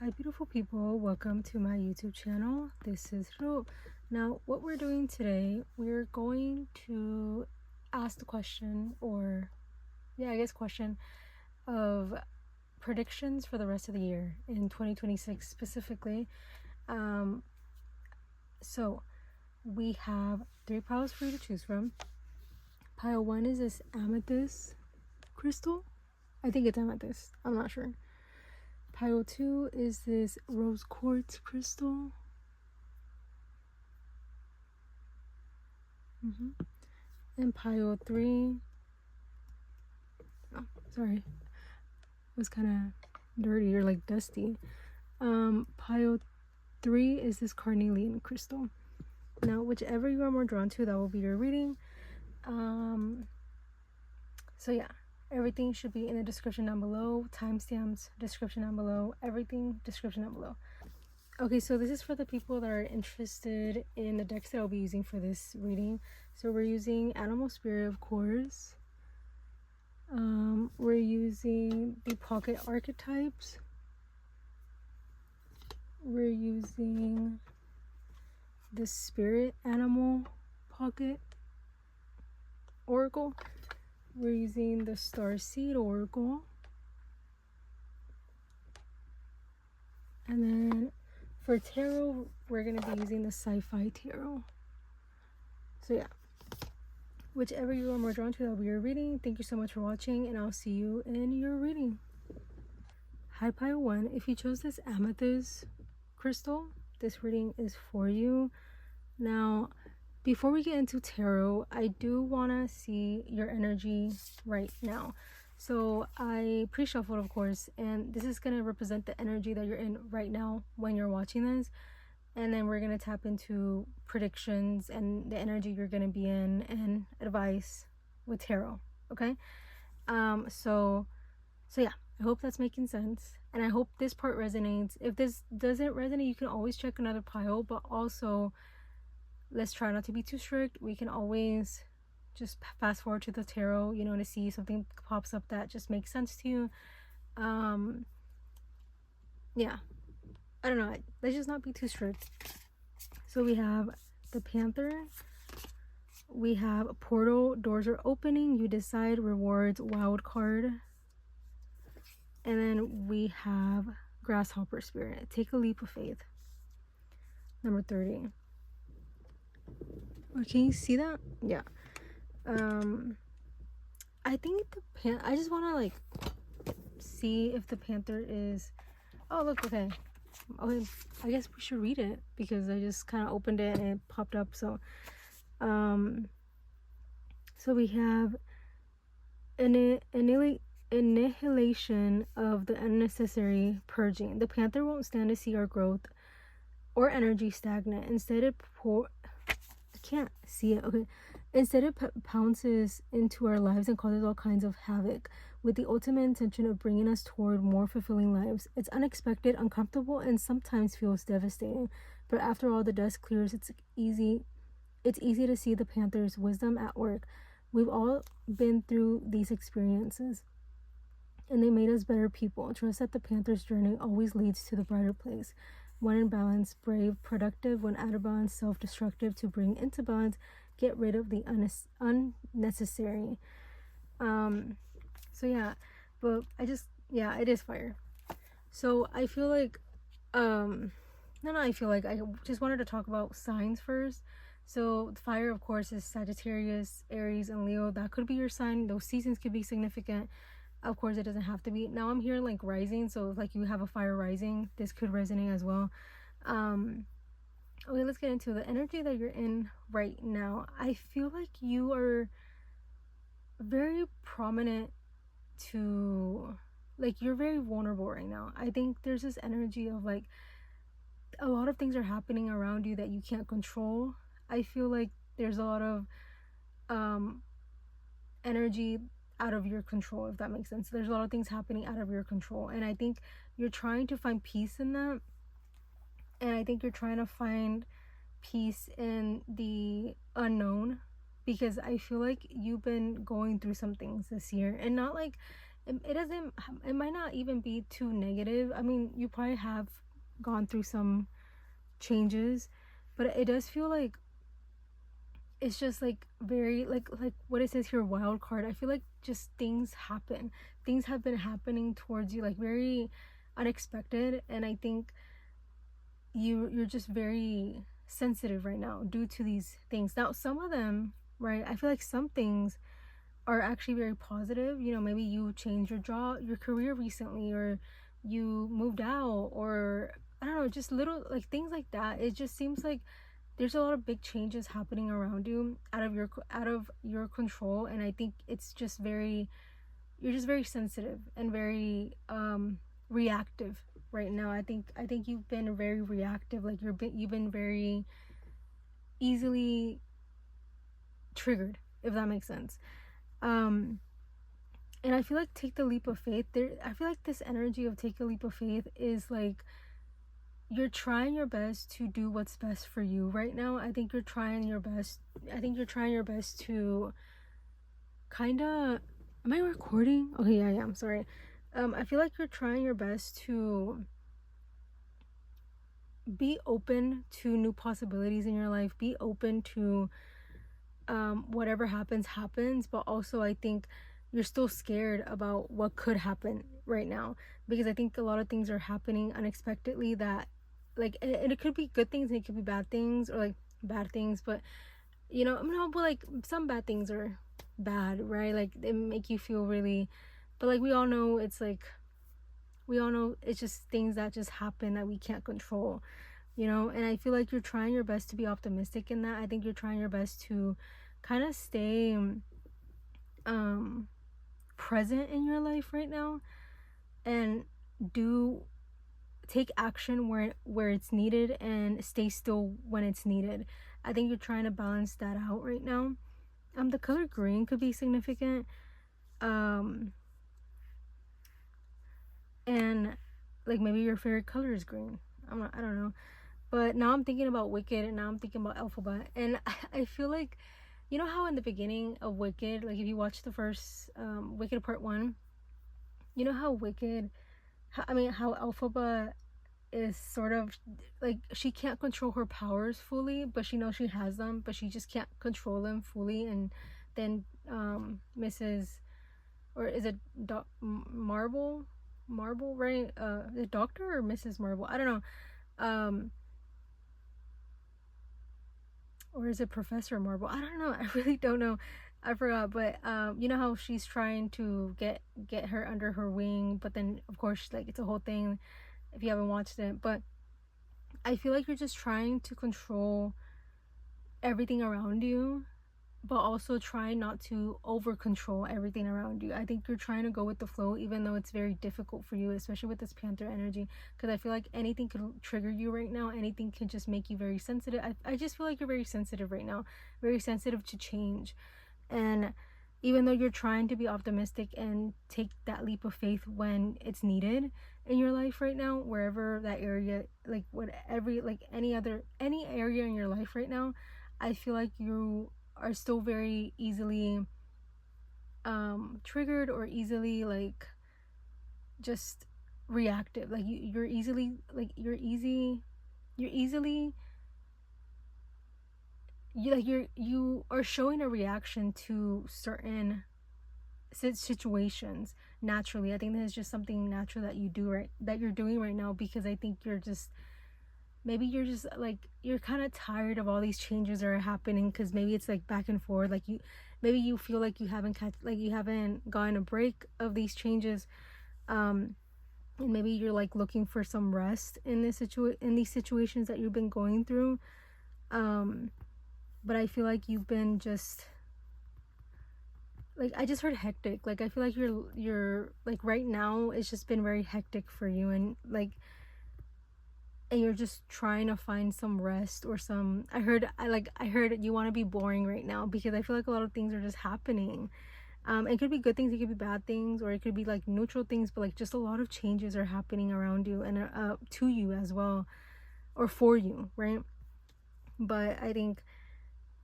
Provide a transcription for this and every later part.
Hi beautiful people, welcome to my YouTube channel. This is Ru. Now what we're doing today, we're going to ask the question, or question of predictions for the rest of the year in 2026 specifically. So we have 3 piles for you to choose from. Pile 1 is this amethyst crystal. I think it's amethyst, I'm not sure. Pile 2 is this rose quartz crystal. And pile 3, oh, sorry, it was kind of dirty or like dusty. Pile 3 is this carnelian crystal. Now, whichever you are more drawn to, that will be your reading. So yeah, everything should be in the description down below. Timestamps, description down below. Everything, description down below. Okay, so this is for the people that are interested in the decks that I'll be using for this reading. So we're using Animal Spirit, of course. We're using the Pocket Archetypes. We're using the Spirit Animal Pocket Oracle. We're using the Starseed Oracle. And then for tarot, we're going to be using the Sci-Fi Tarot. So yeah, whichever you are more drawn to, that'll be your reading. Thank you so much for watching, and I'll see you in your reading. Hi pile 1, if you chose this amethyst crystal, this reading is for you. Now, before we get into tarot, I do want to see your energy right now. So I pre-shuffled, of course, and this is going to represent the energy that you're in right now when you're watching this. And then we're going to tap into predictions and the energy you're going to be in and advice with tarot, okay? So yeah, I hope that's making sense. And I hope this part resonates. If this doesn't resonate, you can always check another pile, but also let's try not to be too strict. We can always just fast forward to the tarot, you know, to see something pops up that just makes sense to you. Yeah, I don't know, let's just not be too strict. So we have the Panther, we have Portal, doors are opening, you decide, rewards, wild card, and then we have Grasshopper Spirit, take a leap of faith, number 30. Oh, can you see that? Yeah. I think I just want to like see if the Panther is, oh look, okay, I guess we should read it because I just kind of opened it and it popped up. So so we have annihilation of the unnecessary, purging. The Panther won't stand to see our growth or energy stagnant. Instead it I can't see it, okay. Instead it pounces into our lives and causes all kinds of havoc with the ultimate intention of bringing us toward more fulfilling lives. It's unexpected, uncomfortable, and sometimes feels devastating. But after all the dust clears, it's easy to see the Panther's wisdom at work. We've all been through these experiences, and they made us better people. Trust that the Panther's journey always leads to the brighter place. When in balance, brave, productive. When out of balance, self-destructive. To bring into balance, get rid of the unnecessary. So yeah, but it is fire. So I feel like I just wanted to talk about signs first. So fire, of course, is Sagittarius, Aries, and Leo. That could be your sign. Those seasons could be significant. Of course, it doesn't have to be. Now I'm here like rising, so if like you have a fire rising, this could resonate as well. Okay, let's get into the energy that you're in right now. I feel like you are very prominent to, like, you're very vulnerable right now. I think there's this energy of like a lot of things are happening around you that you can't control. I feel like there's a lot of energy out of your control, if that makes sense. There's a lot of things happening out of your control, and I think you're trying to find peace in that. And I think you're trying to find peace in the unknown, because I feel like you've been going through some things this year, and not like it might not even be too negative. I mean, you probably have gone through some changes, but it does feel like it's just like very like what it says here, wild card. I feel like just things happen. Things have been happening towards you like very unexpected, and I think you're just very sensitive right now due to these things. Now, some of them, right? I feel like some things are actually very positive. You know, maybe you changed your job, your career recently, or you moved out, or I don't know, just little like things like that. It just seems like there's a lot of big changes happening around you out of your control, and I think it's just very, you're just very sensitive and very reactive right now. I think you've been very reactive, like you've been very easily triggered, if that makes sense. And I feel like take the leap of faith there. I feel like this energy of take a leap of faith is like you're trying your best to do what's best for you right now. I think you're trying your best to kind of, am I recording? Okay, yeah, I'm sorry. I feel like you're trying your best to be open to new possibilities in your life, be open to whatever happens, but also I think you're still scared about what could happen right now, because I think a lot of things are happening unexpectedly that like, and it could be good things and it could be bad things, or like bad things, but you know, no, but like some bad things are bad, right? Like they make you feel really, but like we all know it's like, we all know it's just things that just happen that we can't control, you know. And I feel like you're trying your best to be optimistic in that. I think you're trying your best to kind of stay present in your life right now, and take action where it's needed, and stay still when it's needed. I think you're trying to balance that out right now. The color green could be significant, and like maybe your favorite color is green. I don't know, but now I'm thinking about Wicked, and now I'm thinking about Alphabet, and I feel like, you know how in the beginning of Wicked, like if you watch the first Wicked Part 1, you know how how Alphaba is sort of like, she can't control her powers fully, but she knows she has them, but she just can't control them fully. And then Mrs. or is it Marble, right? The Doctor or Mrs. Marble, I don't know. Or is it Professor Marble? I don't know. I really don't know. I forgot. But you know how she's trying to get her under her wing, but then of course like it's a whole thing if you haven't watched it. But I feel like you're just trying to control everything around you, but also try not to over control everything around you. I think you're trying to go with the flow, even though it's very difficult for you, especially with this Panther energy, because I feel like anything could trigger you right now. Anything could just make you very sensitive. I just feel like you're very sensitive right now, very sensitive to change. And even though you're trying to be optimistic and take that leap of faith when it's needed in your life right now, wherever that area, like whatever, like any area in your life right now, I feel like you are still very easily triggered, or easily like just reactive. Like you're easily you are showing a reaction to certain situations naturally. I think this is just something natural that you're doing right now, because I think you're just like, you're kind of tired of all these changes that are happening, because maybe it's like back and forth, like you feel like you haven't gotten a break of these changes, and maybe you're like looking for some rest in these situations that you've been going through, but I feel like you've been just like, I just heard hectic. Like I feel like you're like, right now it's just been very hectic for you, and you're just trying to find some rest, or some, I heard you want to be boring right now, because I feel like a lot of things are just happening. It could be good things, it could be bad things, or it could be like neutral things, but like just a lot of changes are happening around you, and to you as well, or for you, right? But I think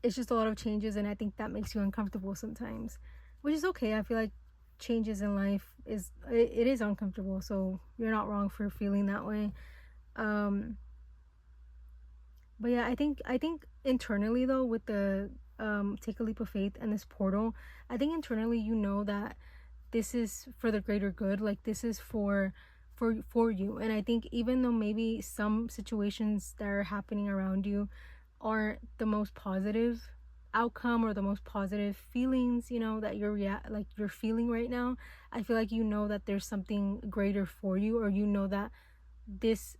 it's just a lot of changes, and I think that makes you uncomfortable sometimes, which is okay. I feel like changes in life it is uncomfortable. So you're not wrong for feeling that way. But yeah, I think internally though, with the take a leap of faith and this portal, I think internally you know that this is for the greater good. Like this is for you. And I think even though maybe some situations that are happening around you aren't the most positive outcome or the most positive feelings, you know, that you're feeling right now, I feel like you know that there's something greater for you, or you know that this,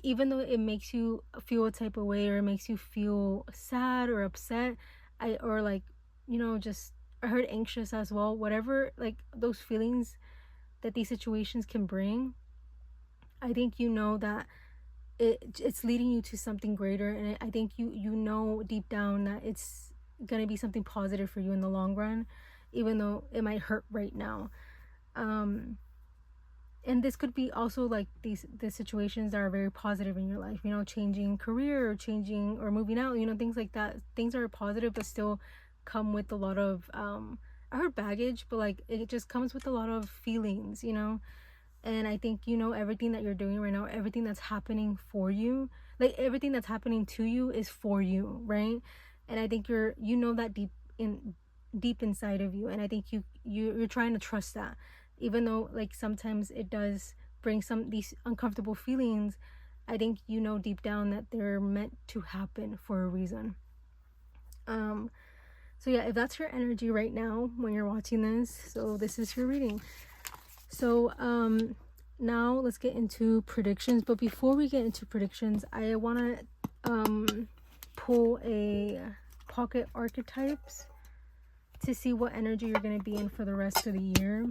even though it makes you feel a type of way, or it makes you feel sad or upset, or like, you know, just, I heard anxious as well, whatever, like those feelings that these situations can bring, I think you know that it's leading you to something greater. And I think you know deep down that it's gonna be something positive for you in the long run, even though it might hurt right now. And this could be also like the situations that are very positive in your life, you know, changing career or changing or moving out, you know, things like that. Things that are positive but still come with a lot of I heard baggage, but like it just comes with a lot of feelings, you know. And I think, you know, everything that you're doing right now, everything that's happening for you, like everything that's happening to you is for you, right? And I think you know that deep inside of you. And I think you're trying to trust that, even though like sometimes it does bring these uncomfortable feelings. I think you know deep down that they're meant to happen for a reason. So yeah, if that's your energy right now when you're watching this, so this is your reading. So now let's get into predictions. But before we get into predictions, I want to pull a pocket archetypes to see what energy you're going to be in for the rest of the year.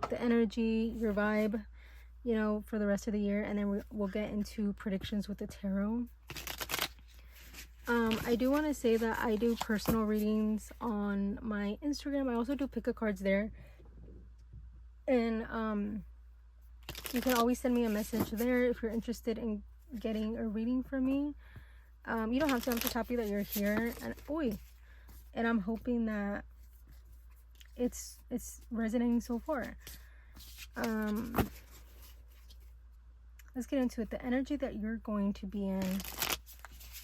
The energy, your vibe, you know, for the rest of the year. And then we'll get into predictions with the tarot. I do want to say that I do personal readings on my Instagram. I also do pick-a cards there. And you can always send me a message there if you're interested in getting a reading from me. You don't have to. I'm just happy that you're here. And I'm hoping that it's resonating so far. Let's get into it. The energy that you're going to be in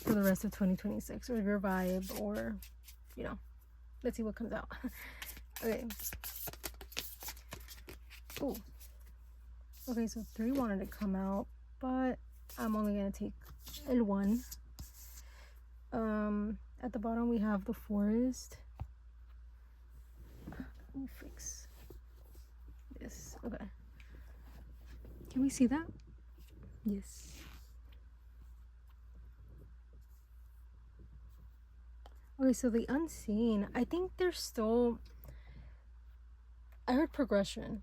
for the rest of 2026, or your vibe, or, you know, let's see what comes out. Okay. Oh. Okay, so 3 wanted to come out, but I'm only going to take L1. At the bottom we have the forest. Let me fix this. Okay. Can we see that? Yes. Okay, so the unseen, I think there's still, I heard progression,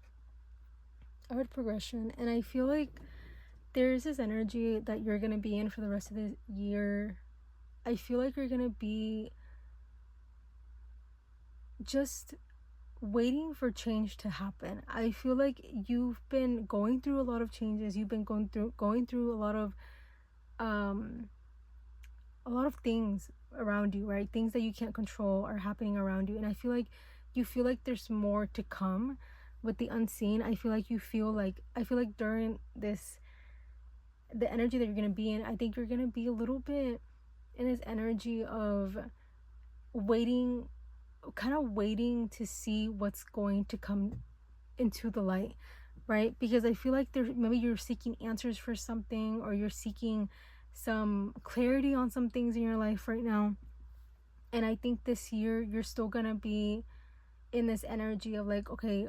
and I feel like there's this energy that you're gonna be in for the rest of the year. I feel like you're gonna be just waiting for change to happen. I feel like you've been going through a lot of changes. You've been going through a lot of things around you, right? Things that you can't control are happening around you, and I feel like you feel like there's more to come with the unseen. I feel like during this, the energy that you're going to be in, I think you're going to be a little bit in this energy of waiting to see what's going to come into the light, right? Because I feel like maybe you're seeking answers for something, or you're seeking some clarity on some things in your life right now. And I think this year you're still going to be in this energy of like, okay,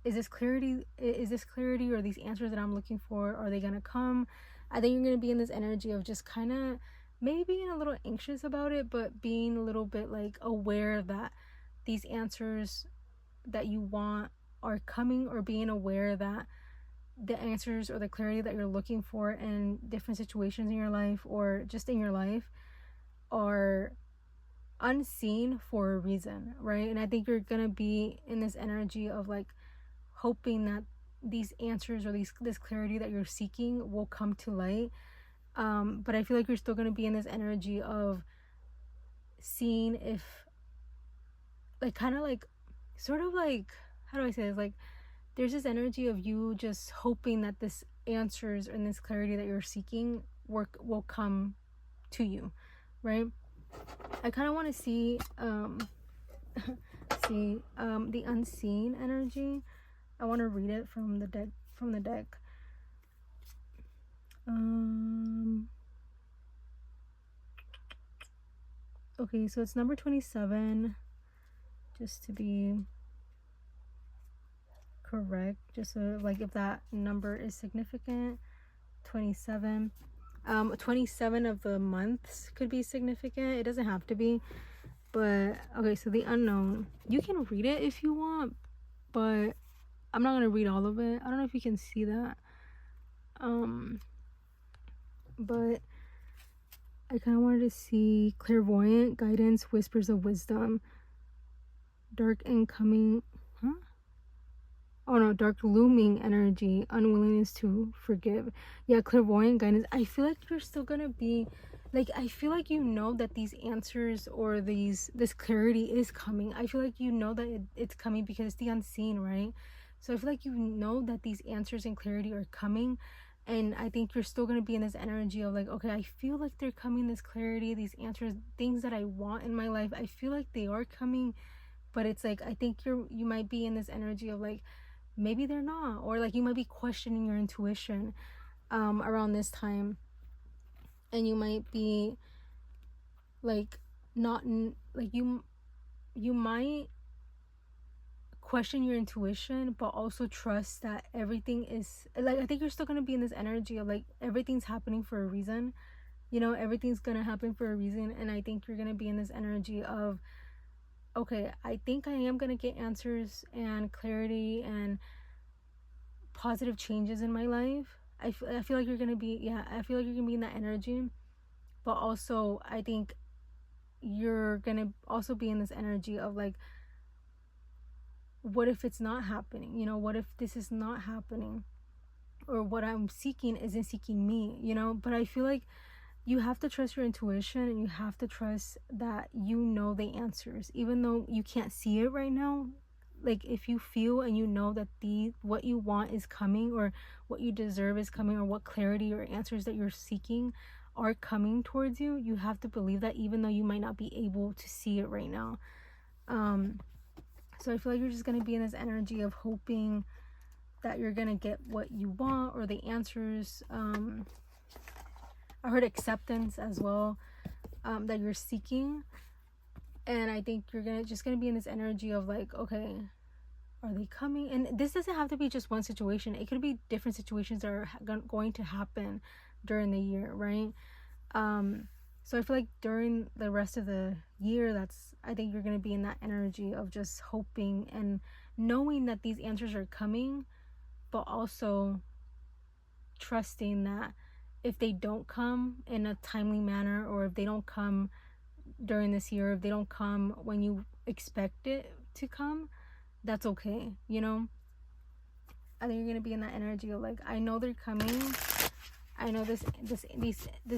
is this clarity, or these answers that I'm looking for, are they gonna come? I think you're gonna be in this energy of just kind of maybe being a little anxious about it, but being a little bit like aware that these answers that you want are coming, or being aware that the answers or the clarity that you're looking for in different situations in your life, or just in your life, are unseen for a reason, right? And I think you're gonna be in this energy of like hoping that these answers, or this clarity that you're seeking, will come to light. But I feel like you're still gonna be in this energy of seeing if, like, kind of like sort of like, how do I say this, like there's this energy of you just hoping that this answers and this clarity that you're seeking will come to you, right? I kind of want to see the unseen energy. I want to read it from the deck. Okay, so it's number 27, just to be correct, just so like if that number is significant. 27. 27 of the months could be significant. It doesn't have to be, but okay, so the unknown, you can read it if you want, but I'm not gonna read all of it. I don't know if you can see that, but I kind of wanted to see clairvoyant guidance, whispers of wisdom, dark incoming, dark looming energy, unwillingness to forgive. Yeah, clairvoyant guidance. I feel like you're still gonna be like, I feel like you know that these answers or this clarity is coming. I feel like you know that it's coming because it's the unseen, right? So I feel like you know that these answers and clarity are coming, and I think you're still gonna be in this energy of like, okay, I feel like they're coming, this clarity, these answers, things that I want in my life, I feel like they are coming. But it's like, I think you might be in this energy of like, maybe they're not, or like you might be questioning your intuition around this time, and you might be like not like you might question your intuition, but also trust that everything is like, I think you're still gonna be in this energy of like, everything's happening for a reason, everything's gonna happen for a reason. And I think you're gonna be in this energy of, okay, I think I am gonna get answers and clarity and positive changes in my life. I feel like you're gonna be, I feel like you're gonna be in that energy. But also I think you're gonna also be in this energy of like, what if it's not happening? What if this is not happening, or what I'm seeking isn't seeking me? But I feel like you have to trust your intuition, and you have to trust that the answers, even though you can't see it right now. Like, if you feel and that what you want is coming, or what you deserve is coming, or what clarity or answers that you're seeking are coming towards you, you have to believe that, even though you might not be able to see it right now. So I feel like you're just going to be in this energy of hoping that you're going to get what you want, or the answers. I heard acceptance as well, that you're seeking. And I think you're just gonna be in this energy of like, okay, are they coming? And this doesn't have to be just one situation. It could be different situations that are going to happen during the year, right? So I feel like during the rest of the year, I think you're gonna be in that energy of just hoping and knowing that these answers are coming, but also trusting that if they don't come in a timely manner, or if they don't come during this year, if they don't come when you expect it to come, that's okay. I think you're gonna be in that energy of like, I know they're coming. I know this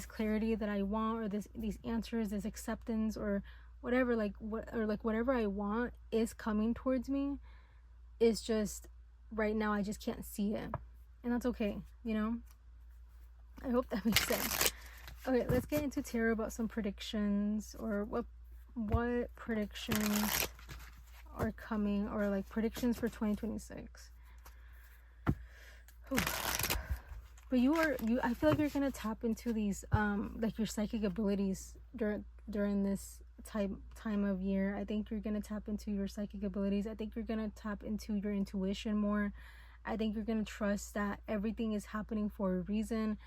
clarity that I want, or these answers, this acceptance, or whatever, whatever I want is coming towards me. It's just right now I just can't see it, and that's okay. I hope that makes sense. Okay, let's get into tarot about some predictions, or what predictions are coming, or like predictions for 2026. But I feel like you're gonna tap into these like your psychic abilities during this time of year. I think you're gonna tap into your psychic abilities. I think you're gonna tap into your intuition more. I think you're gonna trust that everything is happening for a reason.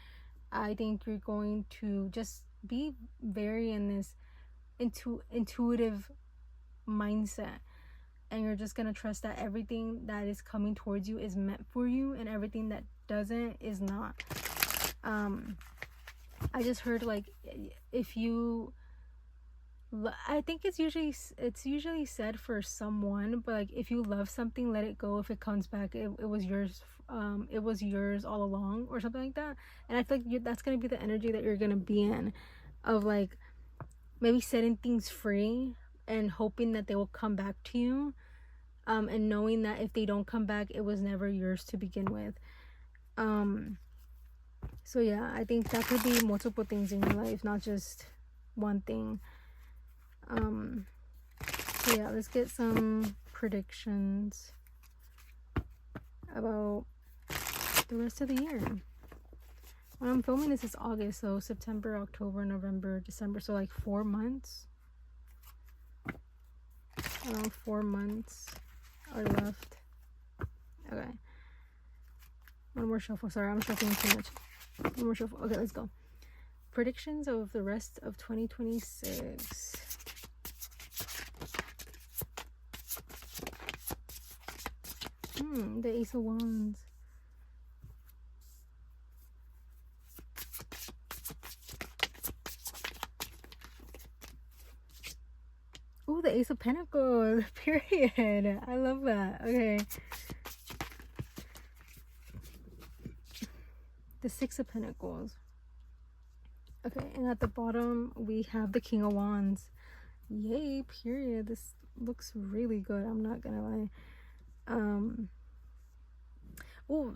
I think you're going to just be very in this intuitive mindset, and you're just going to trust that everything that is coming towards you is meant for you, and everything that doesn't is not. I just heard like, I think it's usually said for someone, but like, if you love something, let it go. If it comes back, it was yours. It was yours all along, or something like that. And I feel like that's gonna be the energy that you're gonna be in, of like maybe setting things free and hoping that they will come back to you. and knowing that if they don't come back, it was never yours to begin with. So yeah, I think that could be multiple things in your life, not just one thing. So yeah, let's get some predictions about the rest of the year. When I'm filming this, it's August, so September, October, November, December, so like 4 months. Around 4 months are left. Okay. One more shuffle. Sorry, I'm shuffling too much. One more shuffle. Okay, let's go. Predictions of the rest of 2026. The Ace of Wands. Oh, the Ace of Pentacles. Period. I love that. Okay. The Six of Pentacles. Okay, and at the bottom, we have the King of Wands. Yay, period. This looks really good. I'm not gonna lie. Oh,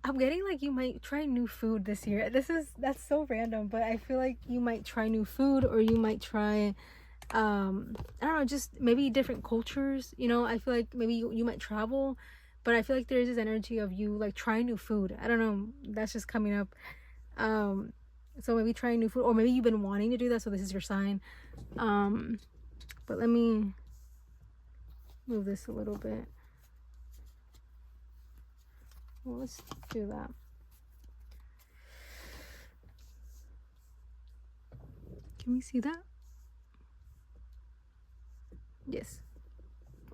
I'm getting like you might try new food this year. That's so random, but I feel like you might try new food, or you might try I don't know, just maybe different cultures, you know. I feel like maybe you might travel, but I feel like there's this energy of you like trying new food. I don't know, that's just coming up. So maybe trying new food, or maybe you've been wanting to do that, so this is your sign. But let me move this a little bit. Well, let's do that. Can we see that? Yes.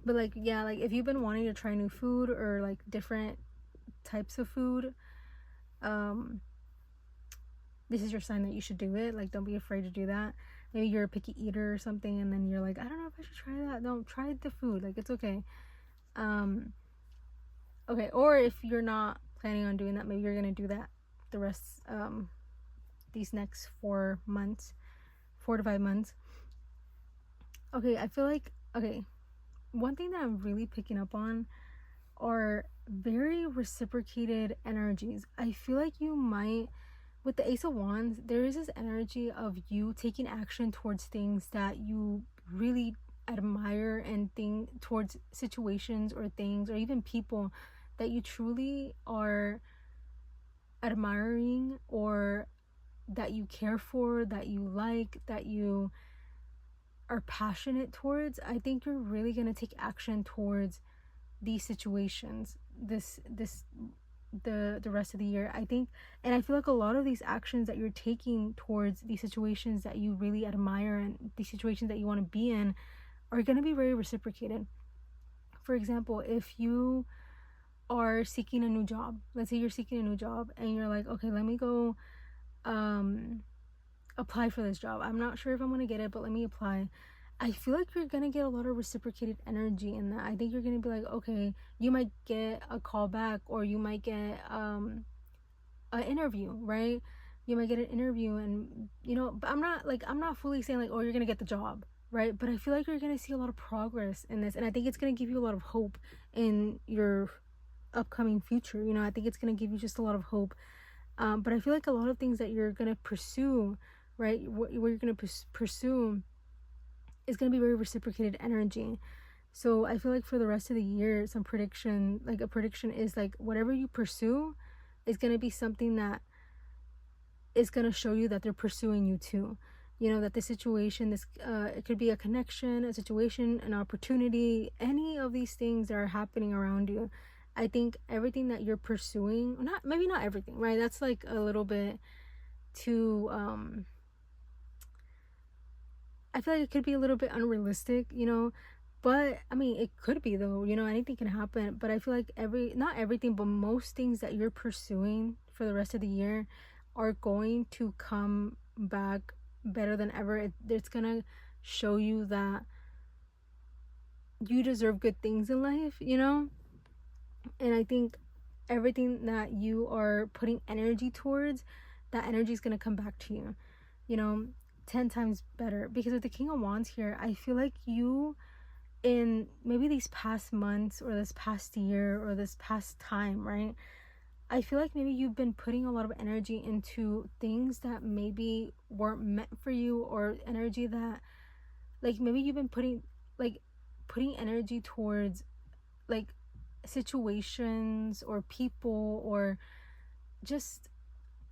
But like, yeah, like if you've been wanting to try new food or like different types of food, this is your sign that you should do it. Like, don't be afraid to do that. Maybe you're a picky eater or something, and then you're like, I don't know if I should try that. No, try the food. Like, it's okay. Okay, or if you're not planning on doing that, maybe you're gonna do that the rest these next 4 months, 4 to 5 months. Okay, I feel like, okay, one thing that I'm really picking up on are very reciprocated energies. I feel like you might, with the Ace of Wands, there is this energy of you taking action towards things that you really admire, and towards situations or things or even people that you truly are admiring, or that you care for, that you like, that you are passionate towards. I think you're really going to take action towards these situations the rest of the year, I think. And I feel like a lot of these actions that you're taking towards these situations that you really admire, and these situations that you want to be in, are going to be very reciprocated. For example, if you are seeking a new job, let's say you're seeking a new job, and you're like, okay, let me go apply for this job. I'm not sure if I'm going to get it, but let me apply. I feel like you're going to get a lot of reciprocated energy in that. I think you're going to be like, okay, you might get a call back, or you might get an interview, right? You might get an interview, and, you know, but I'm not fully saying like, oh, you're going to get the job, right? But I feel like you're going to see a lot of progress in this, and I think it's going to give you a lot of hope in your upcoming future. You know, I think it's going to give you just a lot of hope. But I feel like a lot of things that you're going to pursue, right, what you're going to pursue is going to be very reciprocated energy. So I feel like for the rest of the year, a prediction is like, whatever you pursue is going to be something that is going to show you that they're pursuing you too. You know, that the situation, it could be a connection, a situation, an opportunity, any of these things that are happening around you. I think everything that you're pursuing, maybe not everything, right? That's like a little bit too, I feel like it could be a little bit unrealistic, you know, but I mean, it could be though, you know, anything can happen. But I feel like not everything, but most things that you're pursuing for the rest of the year are going to come back better than ever. It's gonna show you that you deserve good things in life, you know. And I think everything that you are putting energy towards, that energy is gonna come back to you, you know, 10 times better. Because with the King of Wands here, I feel like you in maybe these past months or this past year or this past time, right? I feel like maybe you've been putting a lot of energy into things that maybe weren't meant for you, or energy that, like, maybe you've been putting energy towards, like, situations or people, or just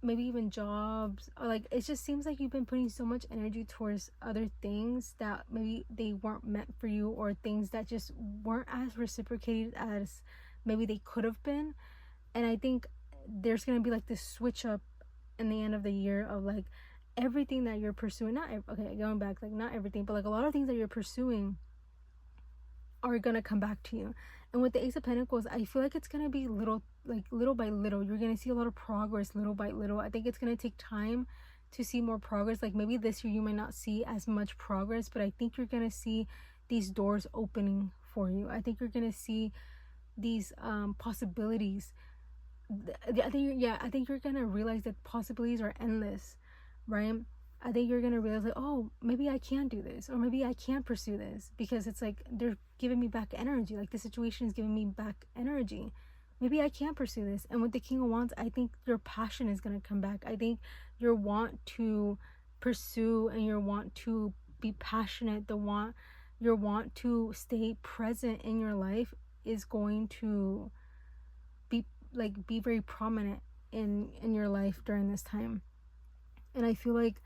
maybe even jobs, or like, it just seems like you've been putting so much energy towards other things that maybe they weren't meant for you, or things that just weren't as reciprocated as maybe they could have been. And I think there's gonna be like this switch up in the end of the year of like everything that you're pursuing, okay, going back, like, not everything, but like a lot of things that you're pursuing are gonna come back to you. And with the Ace of Pentacles, I feel like it's gonna be little by little. You're gonna see a lot of progress little by little. I think it's gonna take time to see more progress. Like, maybe this year you might not see as much progress, but I think you're gonna see these doors opening for you. I think you're gonna see these possibilities. I think you're gonna realize that possibilities are endless, right? I think you're gonna realize, like, oh, maybe I can do this, or maybe I can pursue this, because it's like they're giving me back energy. Like, the situation is giving me back energy. Maybe I can pursue this. And with the King of Wands, I think your passion is gonna come back. I think your want to pursue and your want to be passionate, your want to stay present in your life is going to be very prominent in your life during this time. And I feel like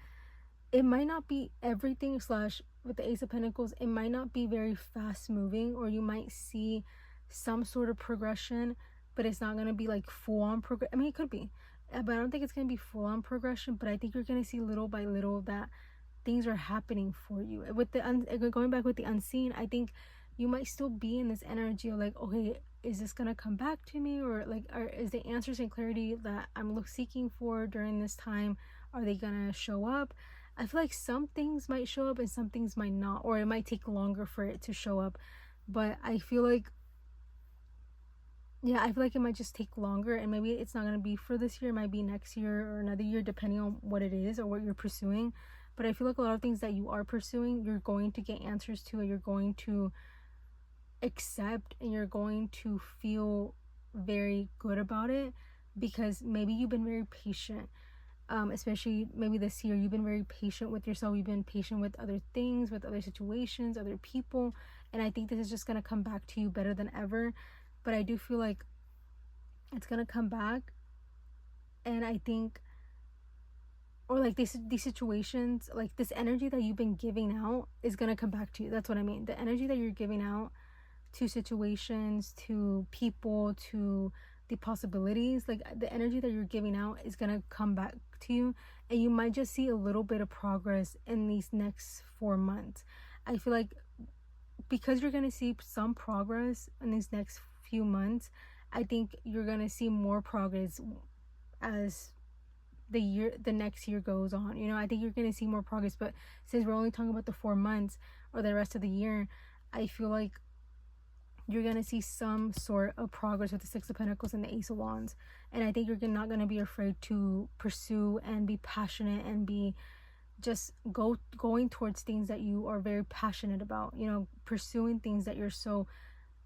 it might not be everything, slash, with the Ace of Pentacles, it might not be very fast moving, or you might see some sort of progression, but it's not going to be like full on progress. I mean, it could be, but I don't think it's going to be full on progression. But I think you're going to see little by little that things are happening for you. With the going back with the unseen, I think you might still be in this energy of like, okay, is this gonna come back to me, or like, is the answers and clarity that I'm seeking for during this time, are they gonna show up? I feel like some things might show up and some things might not, or it might take longer for it to show up. But I feel like, yeah, I feel like it might just take longer, and maybe it's not gonna be for this year. It might be next year or another year, depending on what it is or what you're pursuing. But I feel like a lot of things that you are pursuing, you're going to get answers to, and you're going to accept, and you're going to feel very good about it, because maybe you've been very patient. Especially maybe this year, you've been very patient with yourself. You've been patient with other things, with other situations, other people. And I think this is just going to come back to you better than ever. But I do feel like it's going to come back. And I think, or like these situations, like this energy that you've been giving out is going to come back to you. That's what I mean. The energy that you're giving out to situations, to people, to the possibilities, like the energy that you're giving out is gonna come back to you, and you might just see a little bit of progress in these next 4 months. I feel like because you're gonna see some progress in these next few months, I think you're gonna see more progress as the next year goes on. You know, I think you're gonna see more progress. But since we're only talking about the 4 months or the rest of the year, I feel like you're going to see some sort of progress with the Six of Pentacles and the Ace of Wands. And I think you're not going to be afraid to pursue and be passionate and be just going towards things that you are very passionate about, you know, pursuing things that you're so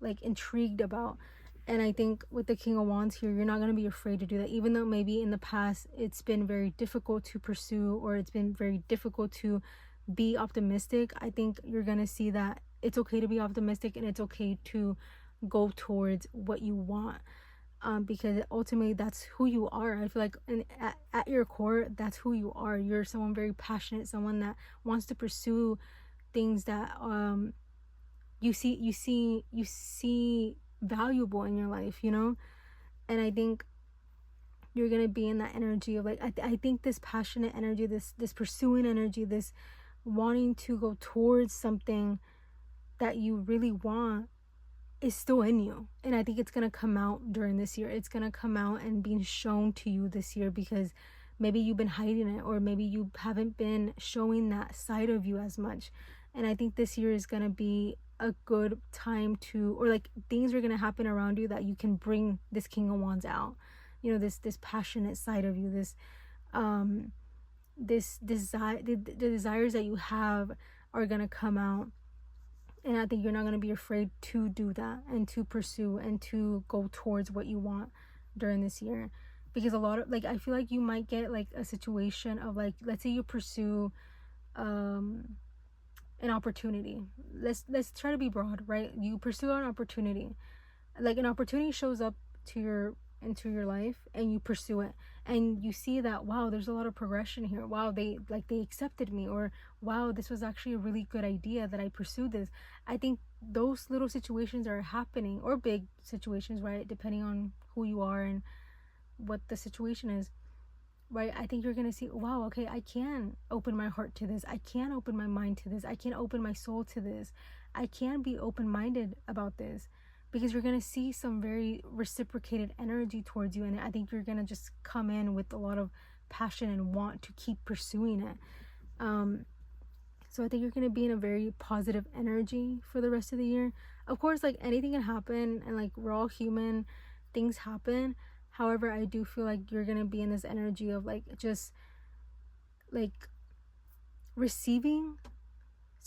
like intrigued about. And I think with the King of Wands here, you're not going to be afraid to do that, even though maybe in the past it's been very difficult to pursue, or it's been very difficult to be optimistic. I think you're going to see that it's okay to be optimistic, and it's okay to go towards what you want, because ultimately that's who you are. I feel like at your core, that's who you are. You're someone very passionate, someone that wants to pursue things that you see valuable in your life, you know. And I think you're gonna be in that energy of like, I think this passionate energy, this pursuing energy, this wanting to go towards something that you really want is still in you. And I think it's going to come out during this year. It's going to come out and being shown to you this year, because maybe you've been hiding it, or maybe you haven't been showing that side of you as much. And I think this year is going to be a good time to, or like things are going to happen around you that you can bring this King of Wands out. You know, this passionate side of you, this desire, the desires that you have are going to come out. And I think you're not going to be afraid to do that and to pursue and to go towards what you want during this year. Because a lot of, like, I feel like you might get like a situation of like, let's say you pursue an opportunity. Let's try to be broad, right? You pursue an opportunity. Like, an opportunity shows up into your life, and you pursue it, and you see that, wow, there's a lot of progression here. Wow, they accepted me, or wow, this was actually a really good idea that I pursued this. I think those little situations are happening, or big situations, right, depending on who you are and what the situation is, right? I think you're gonna see, wow, okay, I can open my heart to this, I can open my mind to this, I can open my soul to this, I can be open-minded about this, because you're gonna see some very reciprocated energy towards you, and I think you're gonna just come in with a lot of passion and want to keep pursuing it. So I think you're gonna be in a very positive energy for the rest of the year. Of course, like, anything can happen, and like, we're all human, things happen. However, I do feel like you're gonna be in this energy of like, just like receiving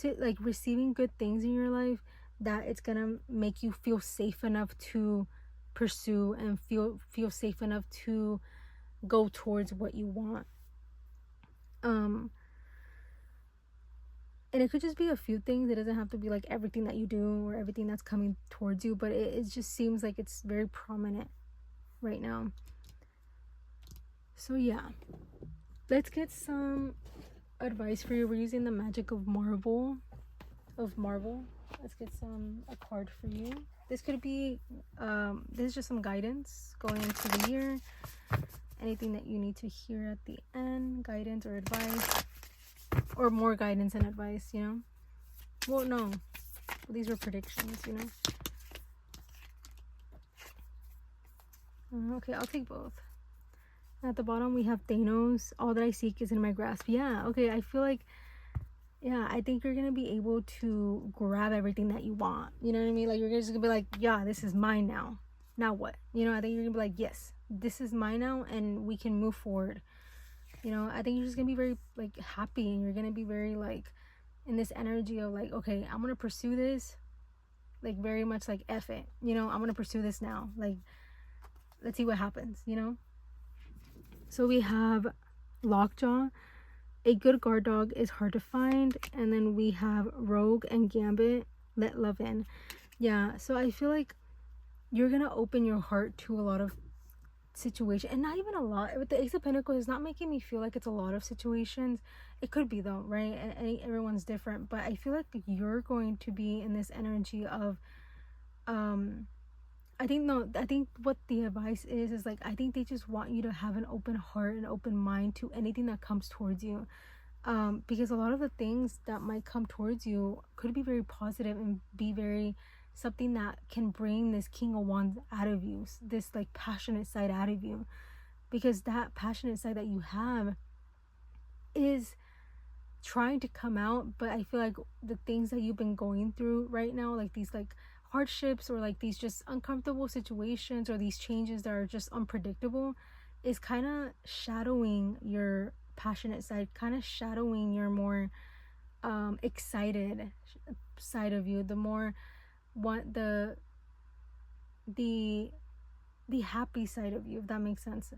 good things in your life, that it's gonna make you feel safe enough to pursue and feel safe enough to go towards what you want. And it could just be a few things. It doesn't have to be like everything that you do or everything that's coming towards you, but it just seems like it's very prominent right now. So yeah, let's get some advice for you. We're using the magic of Marvel. Let's get a card for you. This could be this is just some guidance going into the year. Anything that you need to hear at the end, guidance or advice, or more guidance and advice, you know. Well, no, these were predictions, you know. Okay, I'll take both. At the bottom we have Thanos. All that I seek is in my grasp. Yeah, okay, I feel like, yeah, I think you're gonna be able to grab everything that you want. You know what I mean? Like, you're just gonna be like, yeah, this is mine now. Now what? You know, I think you're gonna be like, yes, this is mine now, and we can move forward. You know, I think you're just gonna be very like happy, and you're gonna be very like in this energy of like, okay, I'm gonna pursue this. Like, very much like, F it. You know, I'm gonna pursue this now. Like, let's see what happens, you know? So we have Lockjaw. A good guard dog is hard to find. And then we have Rogue and Gambit. Let love in. Yeah, so I feel like you're gonna open your heart to a lot of situations, and not even a lot. With the Ace of Pentacles, it's not making me feel like it's a lot of situations. It could be though, right? And everyone's different, but I feel like you're going to be in this energy of I think what the advice is like, I think they just want you to have an open heart and open mind to anything that comes towards you, because a lot of the things that might come towards you could be very positive and be very something that can bring this King of Wands out of you, this like passionate side out of you, because that passionate side that you have is trying to come out. But I feel like the things that you've been going through right now, like these like hardships, or like these just uncomfortable situations, or these changes that are just unpredictable, is kind of shadowing your passionate side, kind of shadowing your more excited side of you, the more the happy side of you, if that makes sense,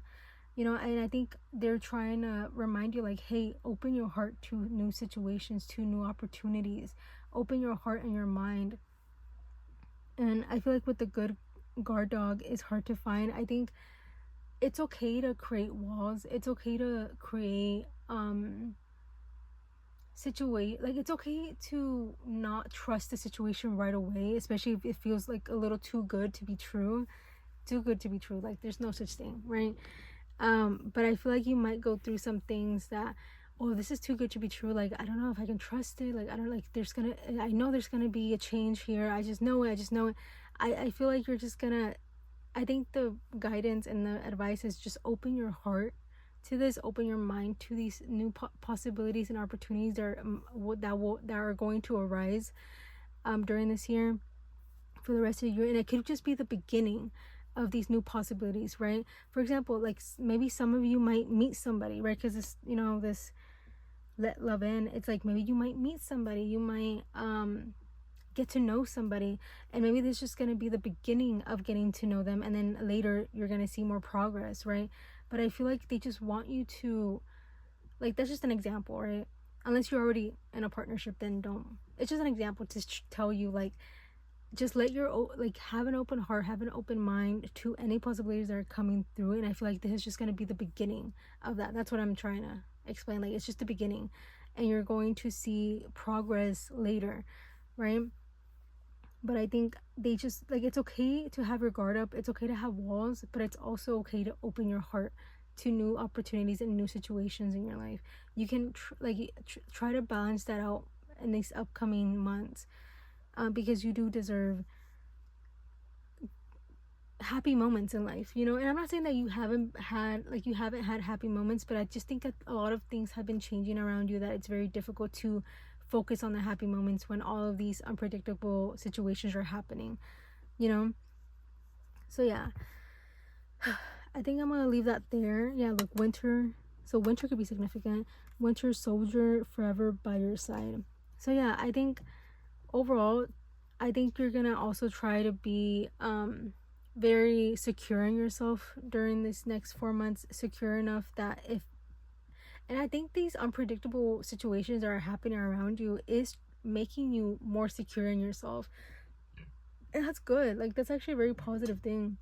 you know. And I think they're trying to remind you like, hey, open your heart to new situations, to new opportunities, open your heart and your mind. And I feel like with the good guard dog is hard to find. I think it's okay to create walls. It's okay to create it's okay to not trust the situation right away, especially if it feels like a little too good to be true. Like, there's no such thing, right? But I feel like you might go through some things that, oh, this is too good to be true. Like, I don't know if I can trust it. Like, I don't, like, I know there's gonna be a change here. I just know it. I feel like you're just gonna, I think the guidance and the advice is just open your heart to this, open your mind to these new possibilities and opportunities that are going to arise during this year, for the rest of the year. And it could just be the beginning of these new possibilities, right? For example, like, maybe some of you might meet somebody, right? Because this, you know, this let love in, it's like maybe you might meet somebody, you might get to know somebody, and maybe this is just going to be the beginning of getting to know them, and then later you're going to see more progress, right? But I feel like they just want you to, like, that's just an example, right? Unless you're already in a partnership, then don't. It's just an example to tell you, like, just let your, like, have an open heart, have an open mind to any possibilities that are coming through. And I feel like this is just going to be the beginning of that. That's what I'm trying to explain. Like, it's just the beginning, and you're going to see progress later, right? But I think they just, like, it's okay to have your guard up, it's okay to have walls, but it's also okay to open your heart to new opportunities and new situations in your life. You can try to balance that out in these upcoming months, because you do deserve happy moments in life, you know. And I'm not saying that you haven't had happy moments, but I just think that a lot of things have been changing around you, that it's very difficult to focus on the happy moments when all of these unpredictable situations are happening, you know. So yeah, I think I'm gonna leave that there. Yeah, look, winter. So winter could be significant. Winter soldier forever by your side. So yeah, I think overall, I think you're gonna also try to be very secure in yourself during this next 4 months, secure enough that if, and I think these unpredictable situations that are happening around you is making you more secure in yourself, and that's good. Like, that's actually a very positive thing,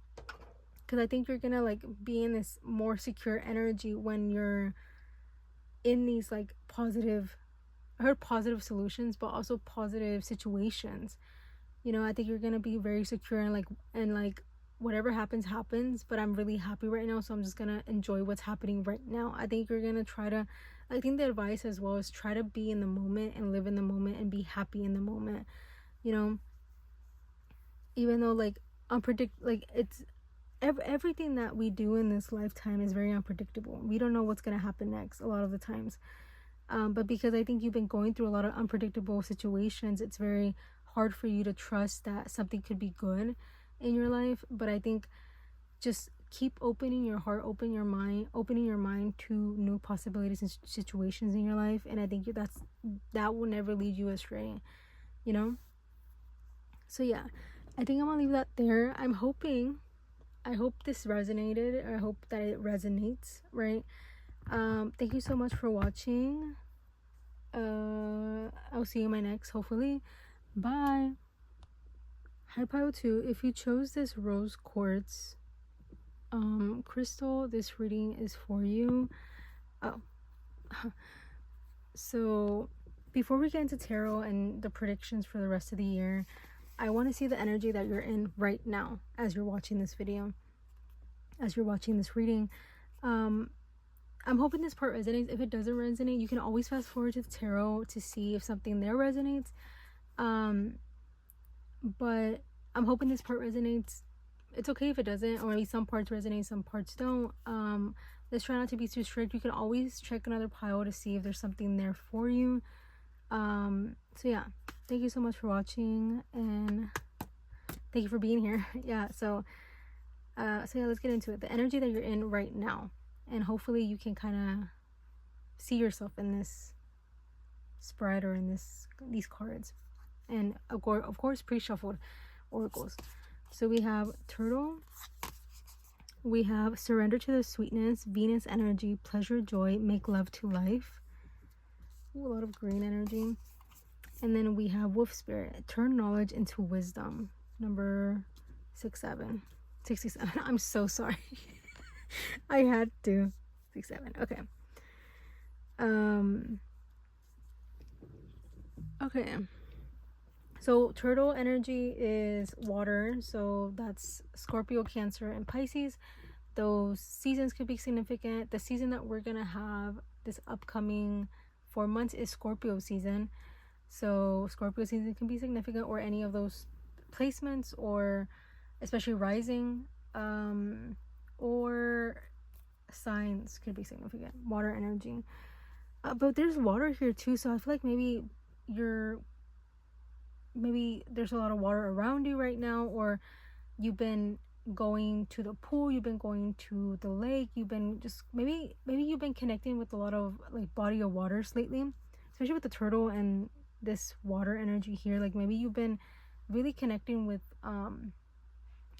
because I think you're gonna, like, be in this more secure energy when you're in these, like, positive, I heard positive solutions, but also positive situations. You know, I think you're gonna be very secure, and like whatever happens, but I'm really happy right now, so I'm just gonna enjoy what's happening right now. I think you're gonna try to, I think the advice as well is try to be in the moment and live in the moment and be happy in the moment, you know. Even though, like, it's everything that we do in this lifetime is very unpredictable. We don't know what's gonna happen next a lot of the times, but because I think you've been going through a lot of unpredictable situations, it's very hard for you to trust that something could be good in your life. But I think just keep opening your heart, opening your mind to new possibilities and situations in your life, and I think that will never lead you astray, you know. So yeah, I think I'm gonna leave that there. I hope this resonated, or I hope that it resonates, right? Thank you so much for watching. I'll see you in my next, hopefully. Bye. Hi Pile 2, if you chose this rose quartz crystal, this reading is for you. Oh. So before we get into tarot and the predictions for the rest of the year, I want to see the energy that you're in right now as you're watching this video, as you're watching this reading. I'm hoping this part resonates. If it doesn't resonate, you can always fast forward to the tarot to see if something there resonates. But I'm hoping this part resonates. It's okay if it doesn't, or maybe some parts resonate, some parts don't. Let's try not to be too strict. You can always check another pile to see if there's something there for you. So yeah, thank you so much for watching, and thank you for being here. Yeah, so yeah, let's get into it. The energy that you're in right now, and hopefully you can kind of see yourself in this spread or in these cards, and of course pre-shuffled oracles. So we have Turtle, we have Surrender to the Sweetness, Venus energy, Pleasure, Joy, Make Love to Life. Ooh, a lot of green energy. And then we have Wolf Spirit, Turn Knowledge into Wisdom, number 67. I'm so sorry. I had to. 67. Okay. Okay. So Turtle energy is water, so that's Scorpio, Cancer, and Pisces. Those seasons could be significant. The season that we're gonna have this upcoming 4 months is Scorpio season. So Scorpio season can be significant, or any of those placements, or especially rising, or signs could be significant. Water energy. But there's water here too, so I feel like maybe there's a lot of water around you right now, or you've been going to the pool, you've been going to the lake, you've been just maybe you've been connecting with a lot of like body of waters lately, especially with the turtle and this water energy here. Like maybe you've been really connecting with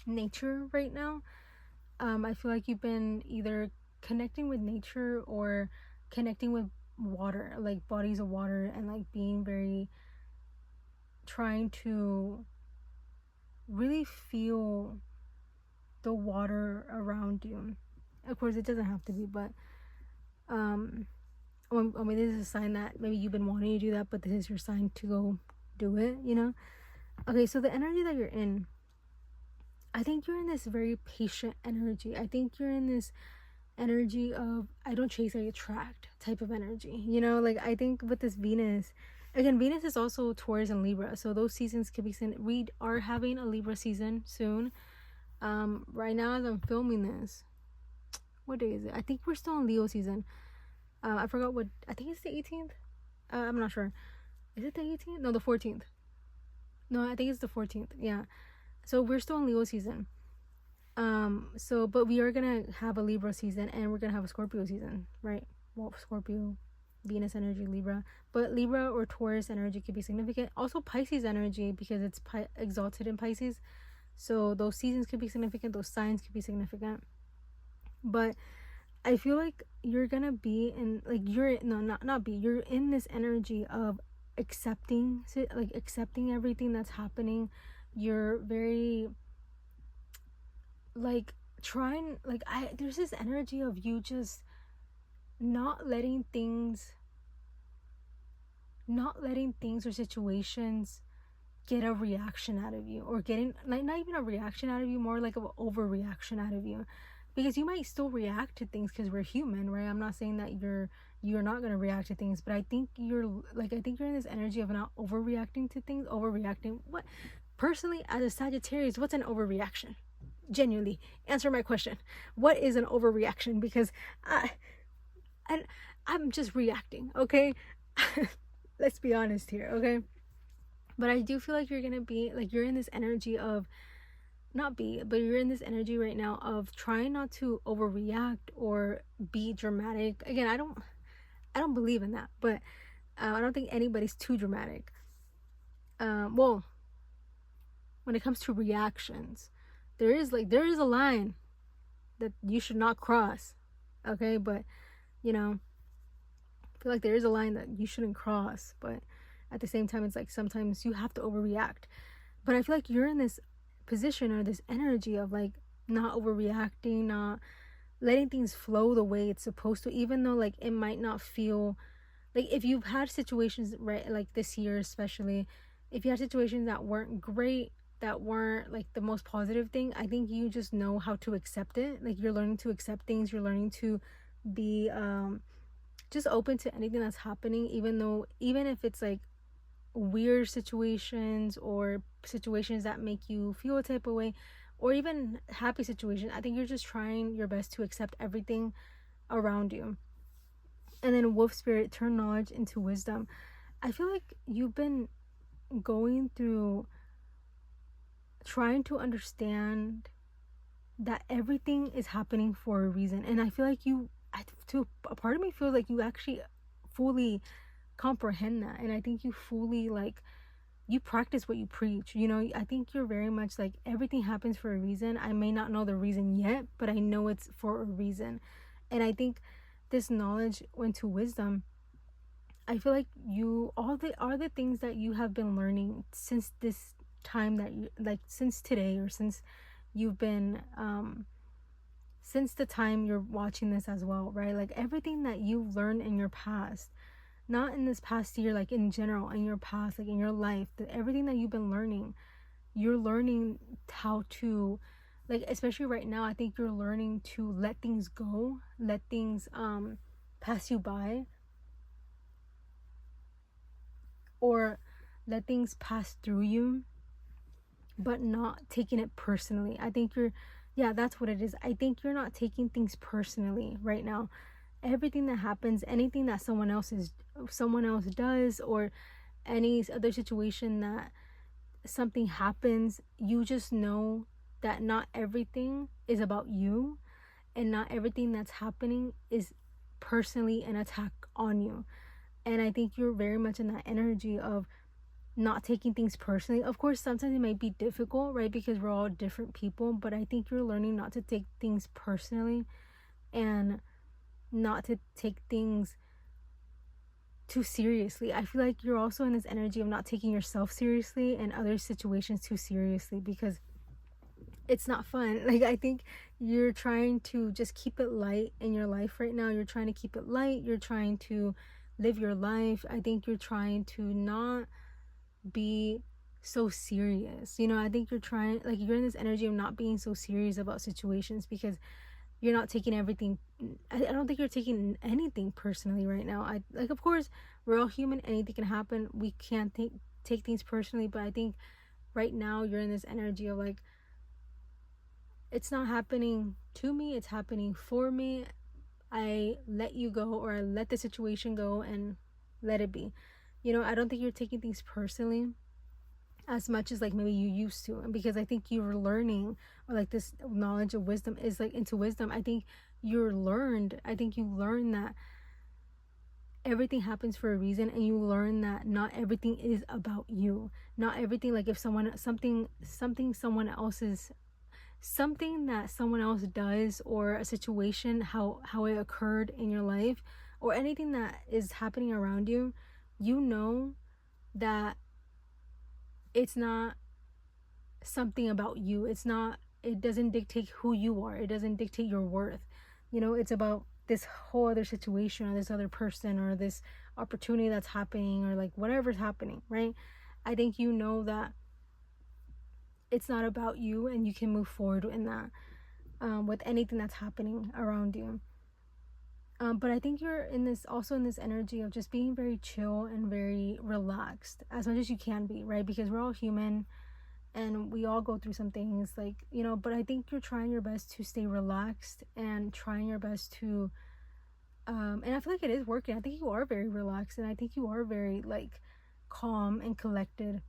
nature right now. I feel like you've been either connecting with nature or connecting with water, like bodies of water, and like being very trying to really feel the water around you. Of course, it doesn't have to be, but I mean, this is a sign that maybe you've been wanting to do that, but this is your sign to go do it, you know? Okay, so the energy that you're in, I think you're in this very patient energy. I think you're in this energy of I don't chase, I attract type of energy, you know? Like, I think with this Venus, again, Venus is also Taurus and Libra, so those seasons could be seen. We are having a Libra season soon. Right now as I'm filming this, what day is it? I think we're still in Leo season. I forgot what, I think it's the 18th. I'm not sure. Is it the 18th? No, the 14th. No, I think it's the 14th. Yeah. So we're still in Leo season. So, but we are gonna have a Libra season, and we're gonna have a Scorpio season, right? Well, Scorpio, Venus energy, Libra. But Libra or Taurus energy could be significant. Also Pisces energy, because it's exalted in Pisces. So those seasons could be significant. Those signs could be significant. But I feel like you're gonna be in, like, you're in this energy of accepting everything that's happening. You're very like trying, like, there's this energy of you just not letting things or situations get a reaction out of you, or getting, like, not even a reaction out of you, more like an overreaction out of you. Because you might still react to things because we're human, right? I'm not saying that you're not going to react to things, but I think you're in this energy of not overreacting to things. Overreacting, what, personally, as a Sagittarius, what's an overreaction? Genuinely answer my question. What is an overreaction? Because I'm just reacting, okay? Let's be honest here, okay? But I do feel like you're gonna be, like, you're in this energy of but you're in this energy right now of trying not to overreact or be dramatic. Again, I don't believe in that, but I don't think anybody's too dramatic. Well, when it comes to reactions, there is a line that you should not cross, okay? But, you know, I feel like there is a line that you shouldn't cross, but at the same time, it's like sometimes you have to overreact. But I feel like you're in this position or this energy of, like, not overreacting, not letting things flow the way it's supposed to, even though, like, it might not feel like, if you've had situations, right, like this year especially, if you had situations that weren't great, that weren't like the most positive thing, I think you just know how to accept it. Like, you're learning to accept things, you're learning to be just open to anything that's happening, even if it's like weird situations or situations that make you feel a type of way, or even happy situations. I think you're just trying your best to accept everything around you. And then wolf spirit, turn knowledge into wisdom. I feel like you've been going through trying to understand that everything is happening for a reason, and I feel like a part of me feels like you actually fully comprehend that, and I think you fully, like, you practice what you preach, you know? I think you're very much like, everything happens for a reason. I may not know the reason yet, but I know it's for a reason. And I think this knowledge went to wisdom. I feel like all the things that you have been learning since this time, that you, like, since today, or since you've been since the time you're watching this as well, right? Like, everything that you've learned in your past, not in this past year, like in general, in your past, like in your life, that everything that you've been learning, you're learning how to, like, especially right now, I think you're learning to let things go, let things pass you by, or let things pass through you, but not taking it personally. I think that's what it is. I think you're not taking things personally right now. Everything that happens, anything that someone else does, or any other situation that something happens, you just know that not everything is about you, and not everything that's happening is personally an attack on you. And I think you're very much in that energy of not taking things personally. Of course, sometimes it might be difficult, right? Because we're all different people, but I think you're learning not to take things personally and not to take things too seriously. I feel like you're also in this energy of not taking yourself seriously and other situations too seriously, because it's not fun. Like, I think you're trying to just keep it light in your life right now. You're trying to keep it light. You're trying to live your life. I think you're trying to not be so serious. You know, I think you're trying, like, you're in this energy of not being so serious about situations, because you're not taking everything. I don't think you're taking anything personally right now. I like, of course, we're all human. Anything can happen. We can't take things personally, but I think right now you're in this energy of like, it's not happening to me, it's happening for me. I let you go, or I let the situation go and let it be. You know, I don't think you're taking things personally as much as like maybe you used to. And because I think you're learning, or like this knowledge of wisdom is like into wisdom. I think you learned that everything happens for a reason, and you learn that not everything is about you. Not everything, like if someone that someone else does, or a situation, how it occurred in your life, or anything that is happening around you, you know that it's not something about you. It doesn't dictate who you are. It doesn't dictate your worth. You know, it's about this whole other situation, or this other person, or this opportunity that's happening, or like whatever's happening, right? I think you know that it's not about you, and you can move forward in that, with anything that's happening around you. But I think you're in this energy of just being very chill and very relaxed as much as you can be, right? Because we're all human and we all go through some things, like, you know, but I think you're trying your best to stay relaxed and trying your best to, and I feel like it is working. I think you are very relaxed, and I think you are very like calm and collected.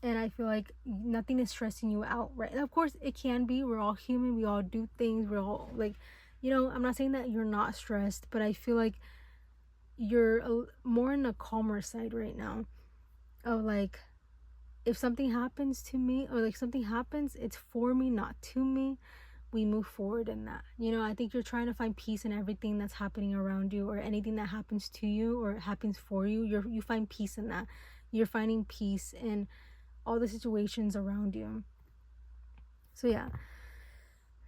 And I feel like nothing is stressing you out, right? And of course it can be. We're all human. We all do things. We're all like, you know, I'm not saying that you're not stressed, but I feel like you're more in a calmer side right now of like, if something happens to me, or like something happens, it's for me, not to me. We move forward in that. You know, I think you're trying to find peace in everything that's happening around you, or anything that happens to you or happens for you. You find peace in that. You're finding peace in all the situations around you. So yeah,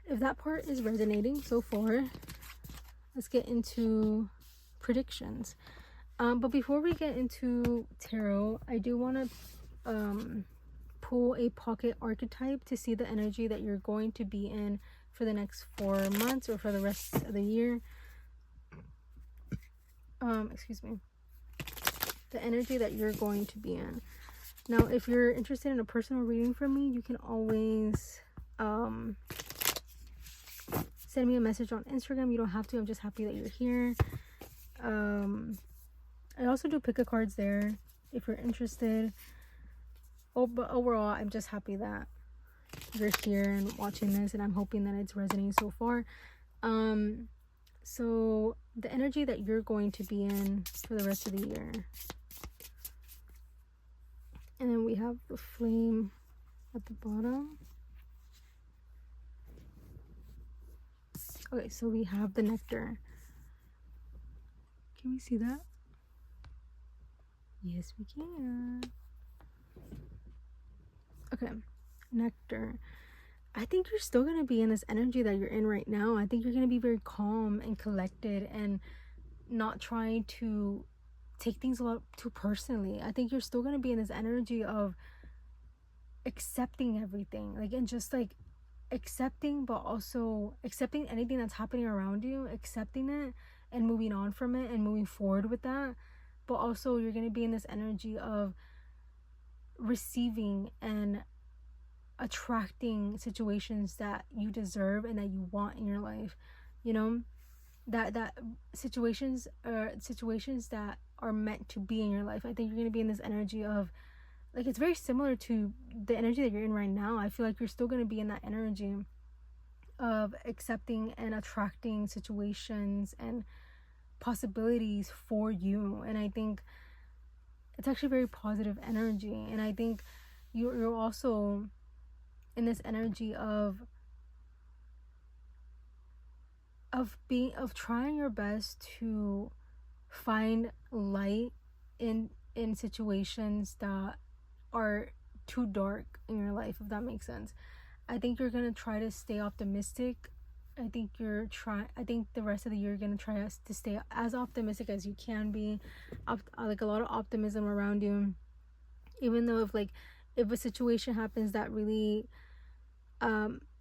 if that part is resonating so far, let's get into predictions. But before we get into tarot, I do want to pull a pocket archetype to see the energy that you're going to be in for the next 4 months, or for the rest of the year. Excuse me. The energy that you're going to be in. Now, if you're interested in a personal reading from me, you can always send me a message on Instagram. You don't have to. I'm just happy that you're here. I also do pick a cards there if you're interested. But overall, I'm just happy that you're here and watching this, and I'm hoping that it's resonating so far. So the energy that you're going to be in for the rest of the year. And then we have the flame at the bottom. Okay, so we have the nectar. Can we see that? Yes, we can. Okay, nectar. I think you're still going to be in this energy that you're in right now. I think you're going to be very calm and collected, and not trying to take things a lot too personally. I think you're still going to be in this energy of accepting everything, like, and just like accepting, but also accepting anything that's happening around you, accepting it and moving on from it and moving forward with that. But also you're going to be in this energy of receiving and attracting situations that you deserve and that you want in your life. You know, that situations that are meant to be in your life. I think you're going to be in this energy of, like, it's very similar to the energy that you're in right now. I feel like you're still going to be in that energy of accepting and attracting situations and possibilities for you. And I think it's actually very positive energy. And I think you're also in this energy of trying your best to find light in situations that are too dark in your life, if that makes sense. I think you're gonna try to stay optimistic. I think the rest of the year you're gonna try to stay as optimistic as you can be. Like a lot of optimism around you, even though if a situation happens that really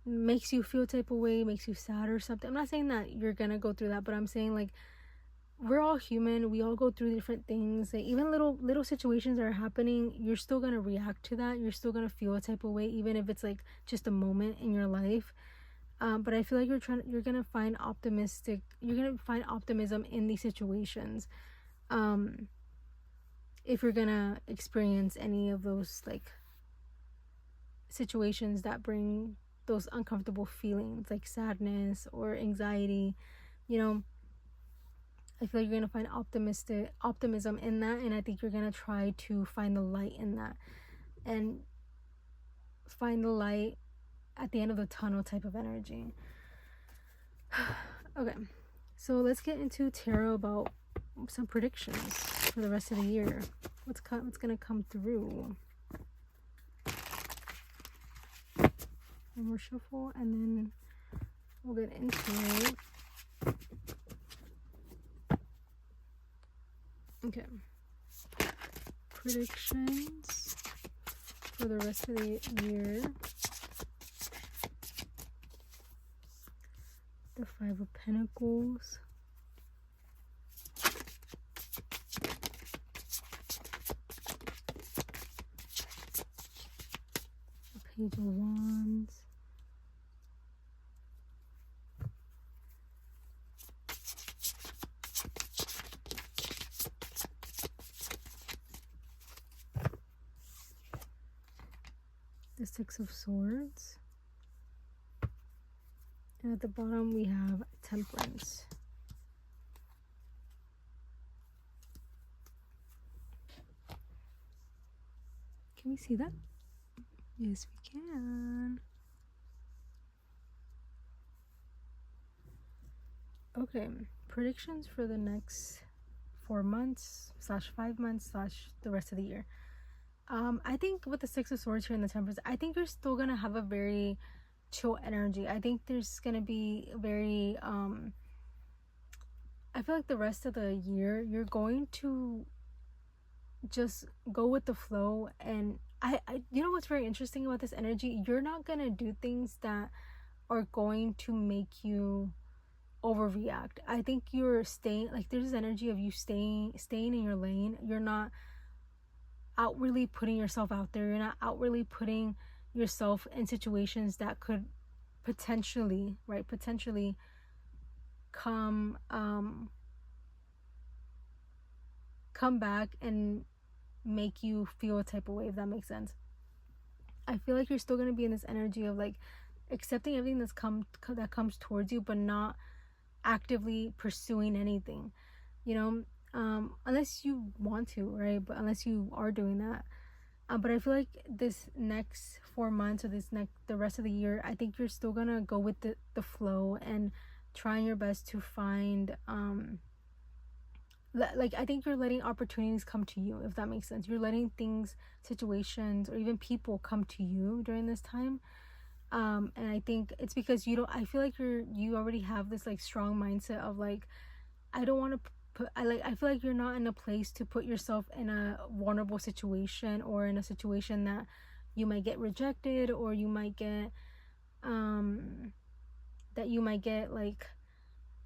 makes you feel a type of way, makes you sad or something. I'm not saying that you're gonna go through that, but I'm saying like we're all human. We all go through different things. Like, even little situations that are happening, you're still gonna react to that. You're still gonna feel a type of way, even if it's like just a moment in your life. But I feel like you're gonna find optimism in these situations. If you're gonna experience any of those like situations that bring those uncomfortable feelings like sadness or anxiety, I feel like you're gonna find optimism in that, and I think you're gonna try to find the light in that, and find the light at the end of the tunnel type of energy. Okay, so let's get into tarot about some predictions for the rest of the year. What's gonna come through? One more shuffle, and then we'll get into it. Okay. Predictions for the rest of the year. The Five of Pentacles. The Page of Wands. The Six of Swords. And at the bottom we have Temperance. Can we see that? Yes, we can. Okay, predictions for the next 4 months / 5 months / the rest of the year. I think with the Six of Swords here in the Temperance, I think you're still gonna have a very chill energy. I think there's gonna be very I feel like the rest of the year you're going to just go with the flow. And I what's very interesting about this energy, you're not gonna do things that are going to make you overreact. I think you're staying, like, there's this energy of you staying in your lane. You're not outwardly putting yourself out there. You're not outwardly putting yourself in situations that could potentially come back and make you feel a type of way, if that makes sense. I feel like you're still going to be in this energy of like accepting everything that comes towards you, but not actively pursuing anything, unless you want to, right? But unless you are doing that. But I feel like this next 4 months or the rest of the year, I think you're still gonna go with the flow and trying your best to find I think you're letting opportunities come to you, if that makes sense. You're letting things, situations, or even people come to you during this time. And I think it's because I feel like you already have this like strong mindset of like, I don't want to I feel like you're not in a place to put yourself in a vulnerable situation, or in a situation that you might get rejected, or you might get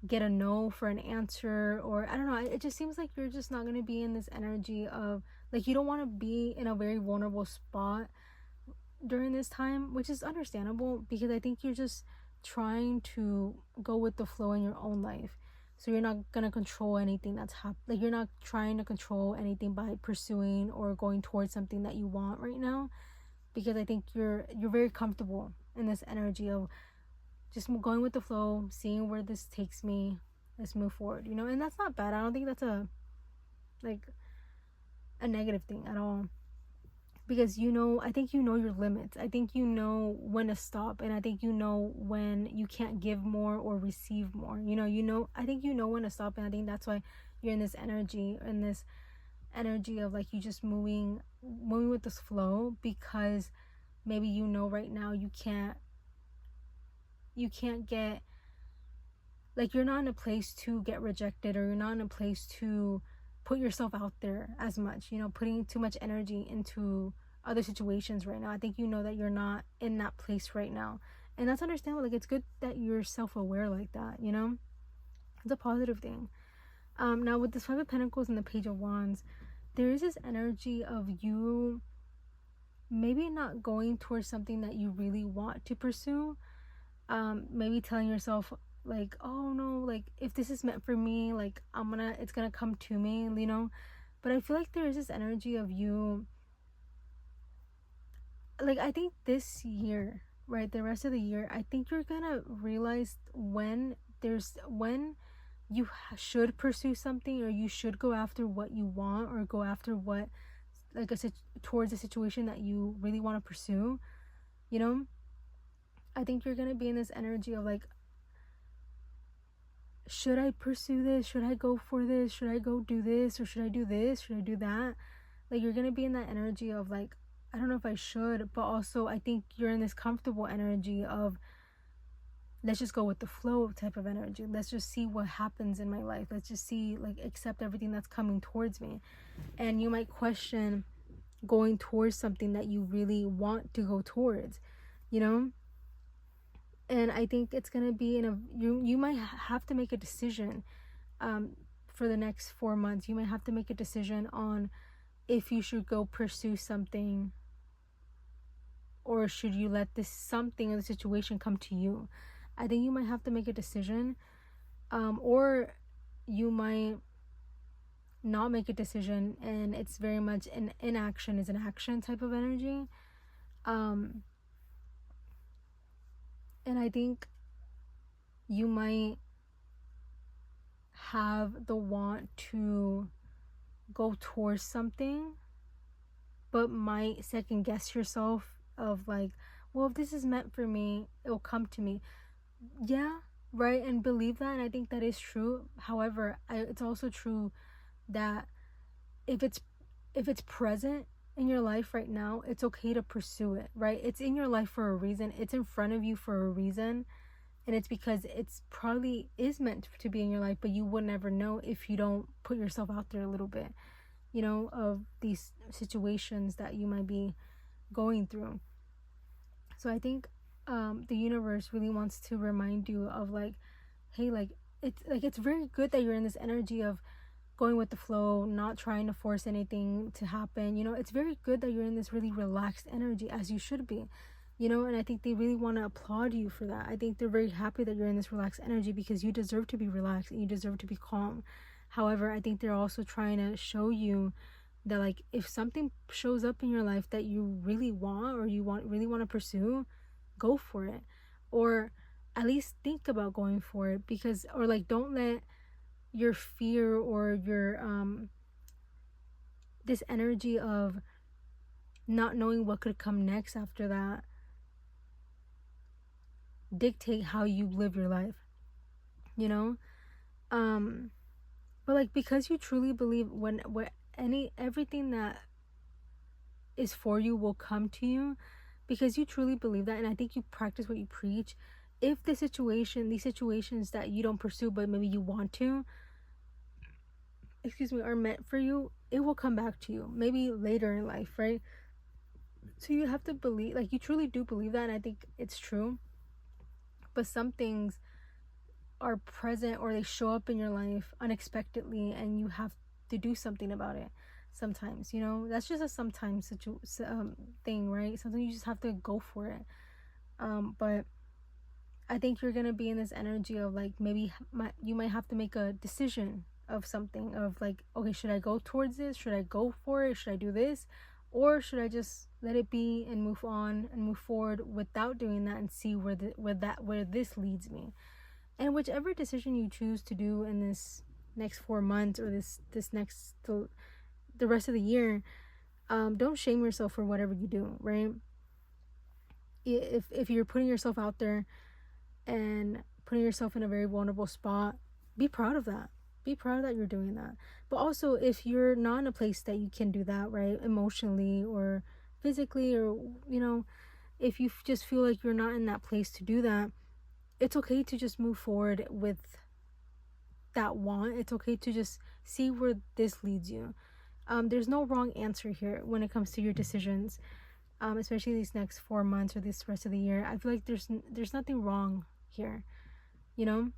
get a no for an answer, or I don't know. It just seems like you're just not going to be in this energy of like, you don't want to be in a very vulnerable spot during this time, which is understandable, because I think you're just trying to go with the flow in your own life. So you're not going to control anything that's happening. Like, you're not trying to control anything by pursuing or going towards something that you want right now, because I think you're very comfortable in this energy of just going with the flow, seeing where this takes me, let's move forward, you know. And that's not bad. I don't think that's a negative thing at all, because I think you know your limits. I think you know when to stop, and I think you know when you can't give more or receive more. I think you know when to stop, and I think that's why you're in this energy of like you just moving with this flow, because maybe right now you can't get, like, you're not in a place to get rejected, or you're not in a place to put yourself out there as much, putting too much energy into other situations right now. I think that you're not in that place right now, and that's understandable. Like, it's good that you're self-aware like that, it's a positive thing. Now with this Five of Pentacles and the Page of Wands, there is this energy of you maybe not going towards something that you really want to pursue. Maybe telling yourself, like, oh no, like, if this is meant for me, like, it's gonna come to me, but I feel like there is this energy of you, like, I think this year, right, the rest of the year, I think you're gonna realize when you should pursue something, or you should go after what you want, or go after what, like, towards a situation that you really want to pursue. I think you're gonna be in this energy of like, should I pursue this? Should I go for this? Should I go do this? Or should I do this? Should I do that? Like, you're gonna be in that energy of like, I don't know if I should, but also I think you're in this comfortable energy of, let's just go with the flow type of energy. Let's just see what happens in my life. Let's just see, like, accept everything that's coming towards me. And you might question going towards something that you really want to go towards, and I think it's gonna be you might have to make a decision for the next 4 months. You might have to make a decision on if you should go pursue something, or should you let this something or the situation come to you. I think you might have to make a decision, or you might not make a decision, and it's very much an inaction is an action type of energy. And I think you might have the want to go towards something, but might second guess yourself of like, well, if this is meant for me, it will come to me. Yeah, right, and believe that, and I think that is true. However, it's also true that if it's present in your life right now, it's okay to pursue it, right? It's in your life for a reason. It's in front of you for a reason, and it's because it's probably is meant to be in your life, but you would never know if you don't put yourself out there a little bit, of these situations that you might be going through. So I think the universe really wants to remind you of like, hey, like, it's very good that you're in this energy of going with the flow, not trying to force anything to happen. It's very good that you're in this really relaxed energy, as you should be, and I think they really want to applaud you for that. I think they're very happy that you're in this relaxed energy, because you deserve to be relaxed and you deserve to be calm. However, I think they're also trying to show you that, like, if something shows up in your life that you really want, or you really want to pursue, go for it, or at least think about going for it, because, or like, don't let your fear or your this energy of not knowing what could come next after that dictate how you live your life, but like, because you truly believe everything that is for you will come to you, because you truly believe that, and I think you practice what you preach. If these situations that you don't pursue but maybe you want to, are meant for you, it will come back to you maybe later in life, right? So you have to believe, like, you truly do believe that, and I think it's true. But some things are present, or they show up in your life unexpectedly, and you have to do something about it sometimes. That's just a sometimes thing, right? Sometimes you just have to go for it. But I think you're gonna be in this energy of like, maybe you might have to make a decision of something, of like, okay, should I go towards this? Should I go for it? Should I do this? Or should I just let it be and move on and move forward without doing that, and see where this leads me? And whichever decision you choose to do in this next 4 months, or this next the rest of the year, don't shame yourself for whatever you do, right? If you're putting yourself out there and putting yourself in a very vulnerable spot, be proud of that. Be proud that you're doing that. But also, if you're not in a place that you can do that, right, emotionally or physically, or, you know, if you just feel like you're not in that place to do that, it's okay to just move forward with that want. It's okay to just see where this leads you. There's no wrong answer here when it comes to your decisions, especially these next 4 months or this rest of the year. I feel like there's nothing wrong here, you know.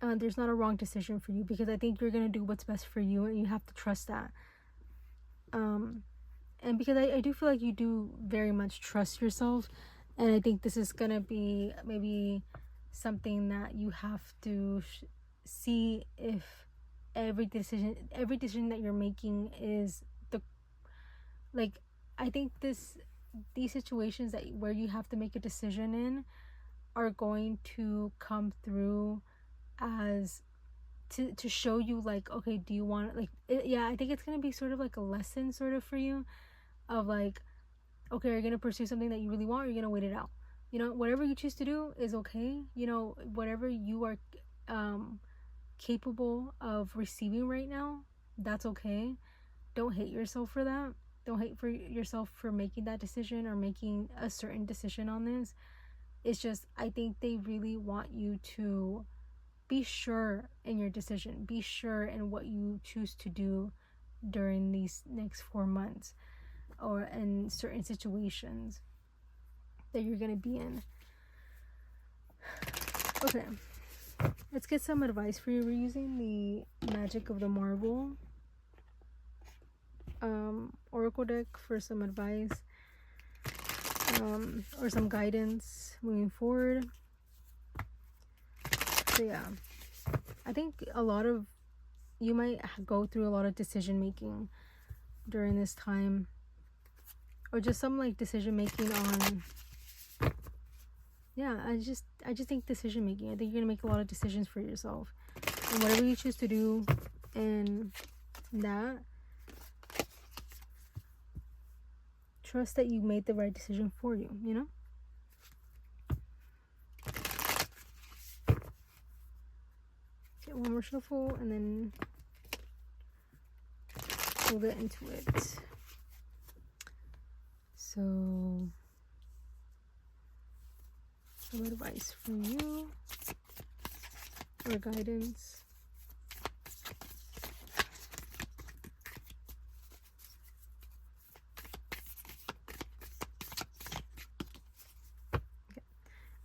There's not a wrong decision for you, because I think you're gonna do what's best for you, and you have to trust that. And because I do feel like you do very much trust yourself, and I think this is gonna be maybe something that you have to see if every decision that you're making is I think these situations where you have to make a decision in are going to come through as to show you, like, okay, do you want I think it's gonna be sort of like a lesson sort of for you, of like, okay, are you gonna pursue something that you really want, or are you gonna wait it out? You know, whatever you choose to do is okay. You know, whatever you are capable of receiving right now, that's okay. Don't hate yourself for that. Don't hate for yourself for making that decision or making a certain decision on this. It's just, I think they really want you to be sure in your decision. Be sure in what you choose to do during these next 4 months, or in certain situations that you're going to be in. Okay, let's get some advice for you. We're using the Magic of the Marble Oracle deck for some advice, or some guidance moving forward. So yeah, I think a lot of you might go through a lot of decision making during this time, or just some like decision making on, yeah, I just think decision making. I think you're gonna make a lot of decisions for yourself, and whatever you choose to do in that, trust that you made the right decision for you, you know? Get one more shuffle, and then we'll get into it. So, some advice from you, or guidance.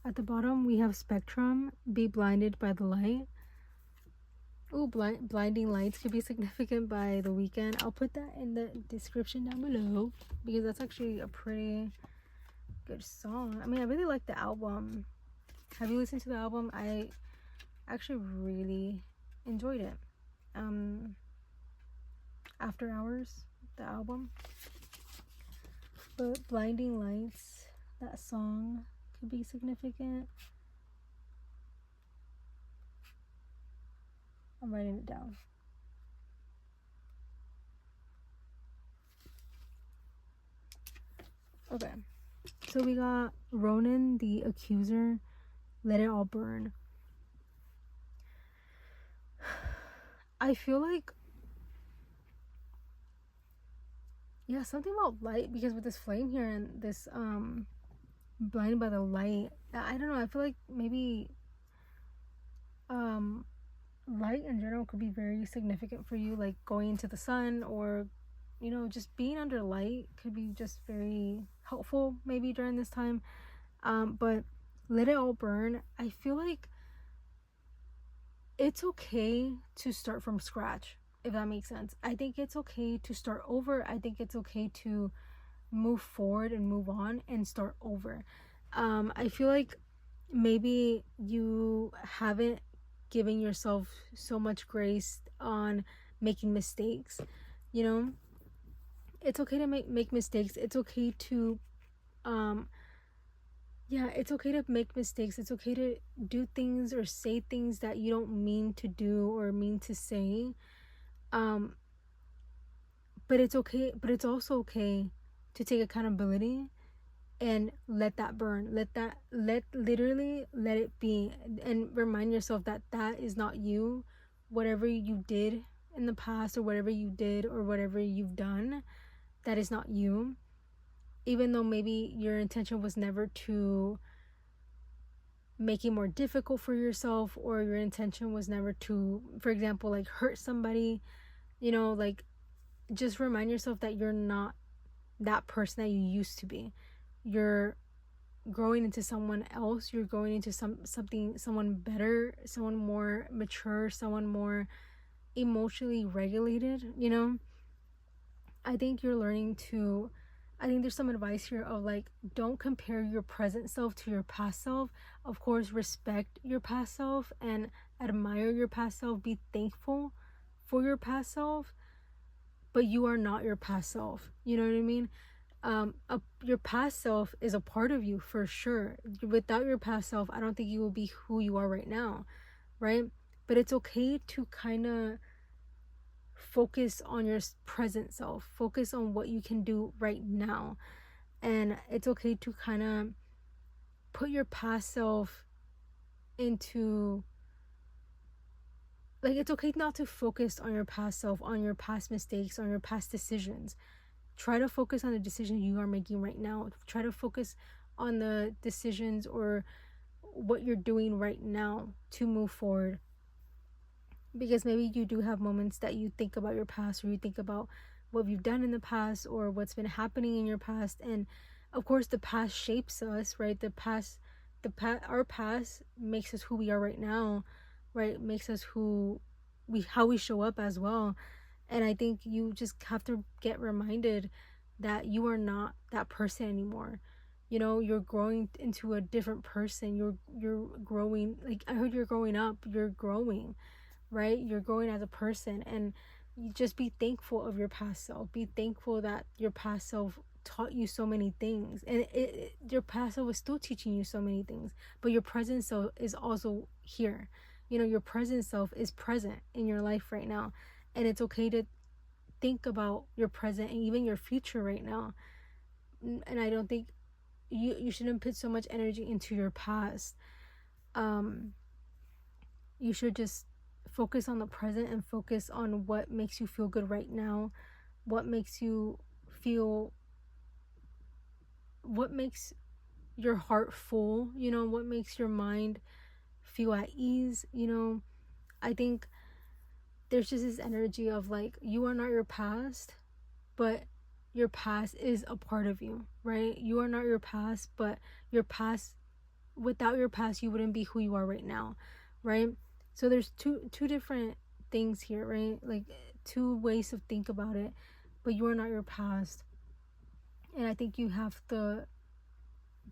At the bottom, we have spectrum. Be blinded by the light. Oh, blinding lights could be significant by The Weeknd. I'll put that in the description down below, because that's actually a pretty good song. I mean, I really like the album. Have you listened to the album? I actually really enjoyed it. After Hours, the album. But Blinding Lights, that song, could be significant. I'm writing it down. Okay, so we got Ronan the Accuser, Let It All Burn. I feel like, yeah, something about light, because with this flame here and this blinded by the light, I don't know, I feel like maybe light in general could be very significant for you, like going into the sun, or, you know, just being under light could be just very helpful maybe during this time. But Let It All Burn, I feel like it's okay to start from scratch, if that makes sense. I think it's okay to start over. I think it's okay to move forward and move on and start over. I feel like maybe you haven't given yourself so much grace on making mistakes, you know. It's okay to make mistakes. It's okay to yeah, it's okay to make mistakes. It's okay to do things or say things that you don't mean to do or mean to say. Um, but it's okay, but it's also okay to take accountability and let that burn. Literally let it be, and remind yourself that that is not you. Whatever you did in the past, or whatever you did, or whatever you've done, that is not you. Even though maybe your intention was never to make it more difficult for yourself, or your intention was never to, for example, like hurt somebody, like, just remind yourself that you're not that person that you used to be. You're growing into someone else. You're growing into someone better, someone more mature, someone more emotionally regulated. I think you're learning to, I think there's some advice here of like, don't compare your present self to your past self. Of course, respect your past self and admire your past self. Be thankful for your past self, but you are not your past self. You know what I mean? Your past self is a part of you for sure. Without your past self, I don't think you will be who you are right now, right? But it's okay to kind of focus on your present self, focus on what you can do right now. And it's okay to kind of put your past self into, like, it's okay not to focus on your past self, on your past mistakes, on your past decisions. Try to focus on the decisions you are making right now. Try to focus on the decisions or what you're doing right now to move forward. Because maybe you do have moments that you think about your past, or you think about what you've done in the past, or what's been happening in your past. And of course, the past shapes us, right? Our past makes us who we are right now, right? Makes us how we show up as well. And I think you just have to get reminded that you are not that person anymore. You're growing into a different person. You're growing. Like, I heard you're growing up. You're growing, right? You're growing as a person, and you just be thankful of your past self. Be thankful that your past self taught you so many things, and your past self was still teaching you so many things. But your present self is also here. Your present self is present in your life right now. And it's okay to think about your present and even your future right now. And I don't think you shouldn't put so much energy into your past. You should just focus on the present and focus on what makes you feel good right now. What makes your heart full, what makes your mind feel at ease. I think there's just this energy of like, you are not your past, but your past is a part of you, right? You are not your past, but without your past, you wouldn't be who you are right now, right? So there's two different things here, right? Like, two ways to think about it, but you are not your past. And I think you have to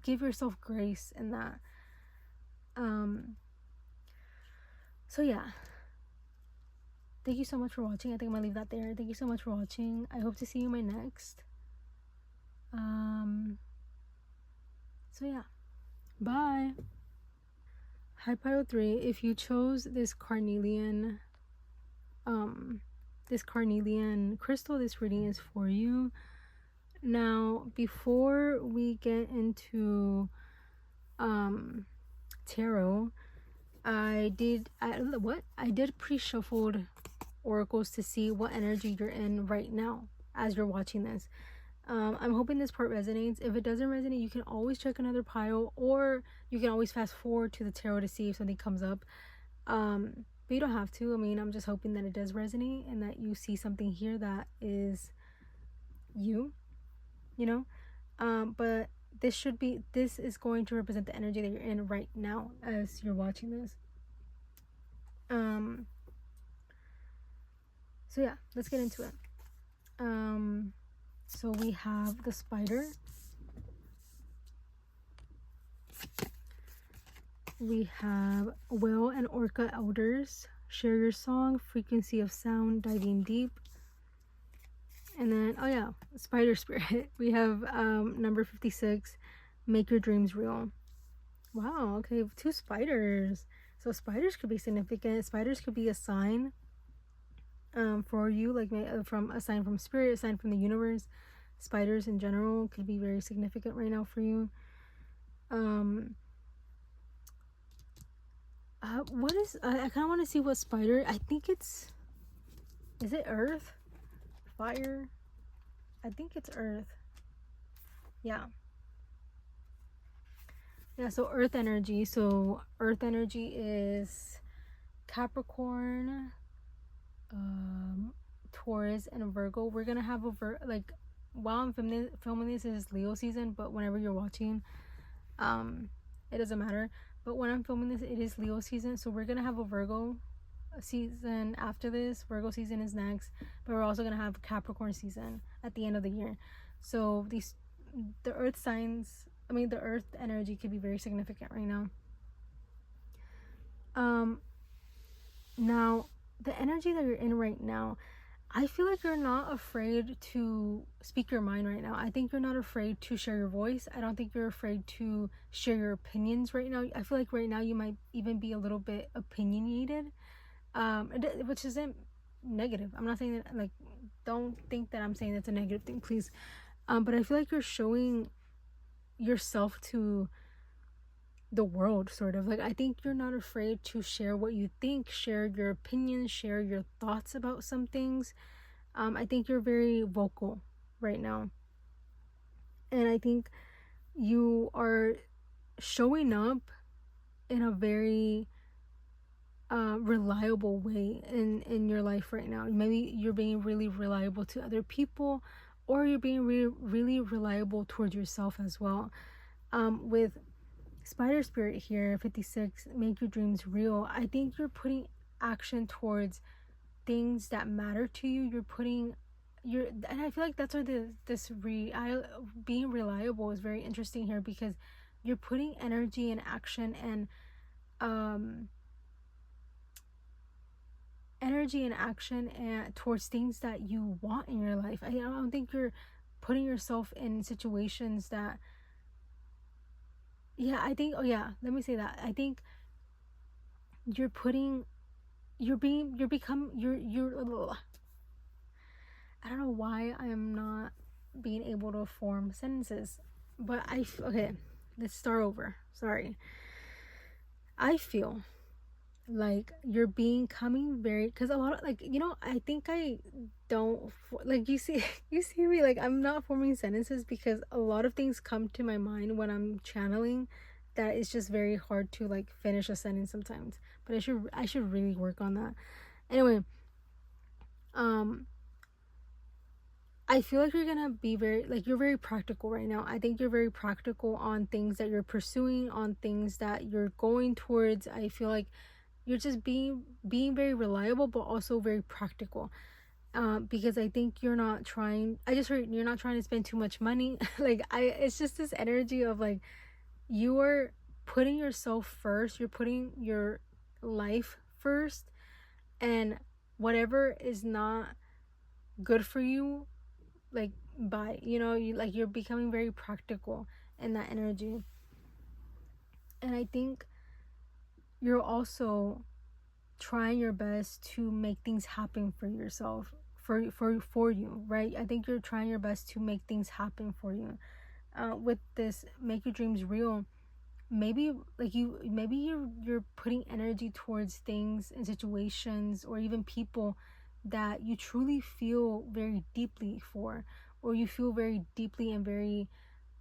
give yourself grace in that. So yeah. Thank you so much for watching. I think I'm gonna leave that there. Thank you so much for watching. I hope to see you in my next. So yeah. Bye. Hi, Pile 3. If you chose this carnelian crystal, this reading is for you. Now, before we get into tarot, I did pre-shuffled oracles to see what energy you're in right now as you're watching this. I'm hoping this part resonates. If it doesn't resonate, you can always check another pile, or you can always fast forward to the tarot to see if something comes up. But you don't have to. I mean, I'm just hoping that it does resonate and that you see something here that is you, but this is going to represent the energy that you're in right now as you're watching this. So yeah, let's get into it. So we have the spider. We have whale and orca elders. Share your song, frequency of sound, diving deep. And then, spider spirit. We have number 56, make your dreams real. Wow, okay, 2 spiders. So spiders could be significant. Spiders could be a sign for you, like from a sign from spirit, a sign from the universe. Spiders in general could be very significant right now for you. What is, I kind of want to see what spider, I think is it earth? Fire? I think it's earth. Yeah. Yeah, so earth energy. So earth energy is Capricorn, Taurus, and Virgo. We're gonna have like, while I'm filming this is Leo season, but whenever you're watching, it doesn't matter. But when I'm filming this, it is Leo season, so we're gonna have a Virgo season after this. Virgo season is next, but we're also gonna have Capricorn season at the end of the year. So the earth signs, the earth energy could be very significant right now. Now the energy that you're in right now, I feel like you're not afraid to speak your mind right now. I think you're not afraid to share your voice. I don't think you're afraid to share your opinions right now. I feel like right now you might even be a little bit opinionated, which isn't negative. I'm not saying that, like, don't think that I'm saying that's a negative thing, please. But I feel like you're showing yourself to the world, sort of. Like, I think you're not afraid to share what you think, share your opinions, share your thoughts about some things. I think you're very vocal right now. And I think you are showing up in a very reliable way in your life right now. Maybe you're being really reliable to other people, or you're being really reliable towards yourself as well. With Spider Spirit here, 56, make your dreams real. I think you're putting action towards things that matter to you. And I feel like that's why being reliable is very interesting here, because you're putting energy and action and towards things that you want in your life. I don't think you're putting yourself in situations that, I think I think you're I don't know why I am not being able to form sentences, but okay, let's start over. Sorry. I feel like you're becoming very, because a lot of, like, I think I don't, like, you see me, like, I'm not forming sentences because a lot of things come to my mind when I'm channeling that it's just very hard to, like, finish a sentence sometimes. But I should really work on that. Anyway, I feel like you're gonna be you're very practical right now. I think you're very practical on things that you're pursuing, on things that you're going towards. I feel like you're just being very reliable, but also very practical. Because I think you're not trying, I just heard you're not trying to spend too much money. It's just this energy of, like, you are putting yourself first, you're putting your life first, and whatever is not good for you, like, you're becoming very practical in that energy. And I think you're also trying your best to make things happen for yourself, for you, right? I think you're trying your best to make things happen for you. With this make your dreams real, maybe you're putting energy towards things and situations or even people that you truly feel very deeply for, or you feel very deeply and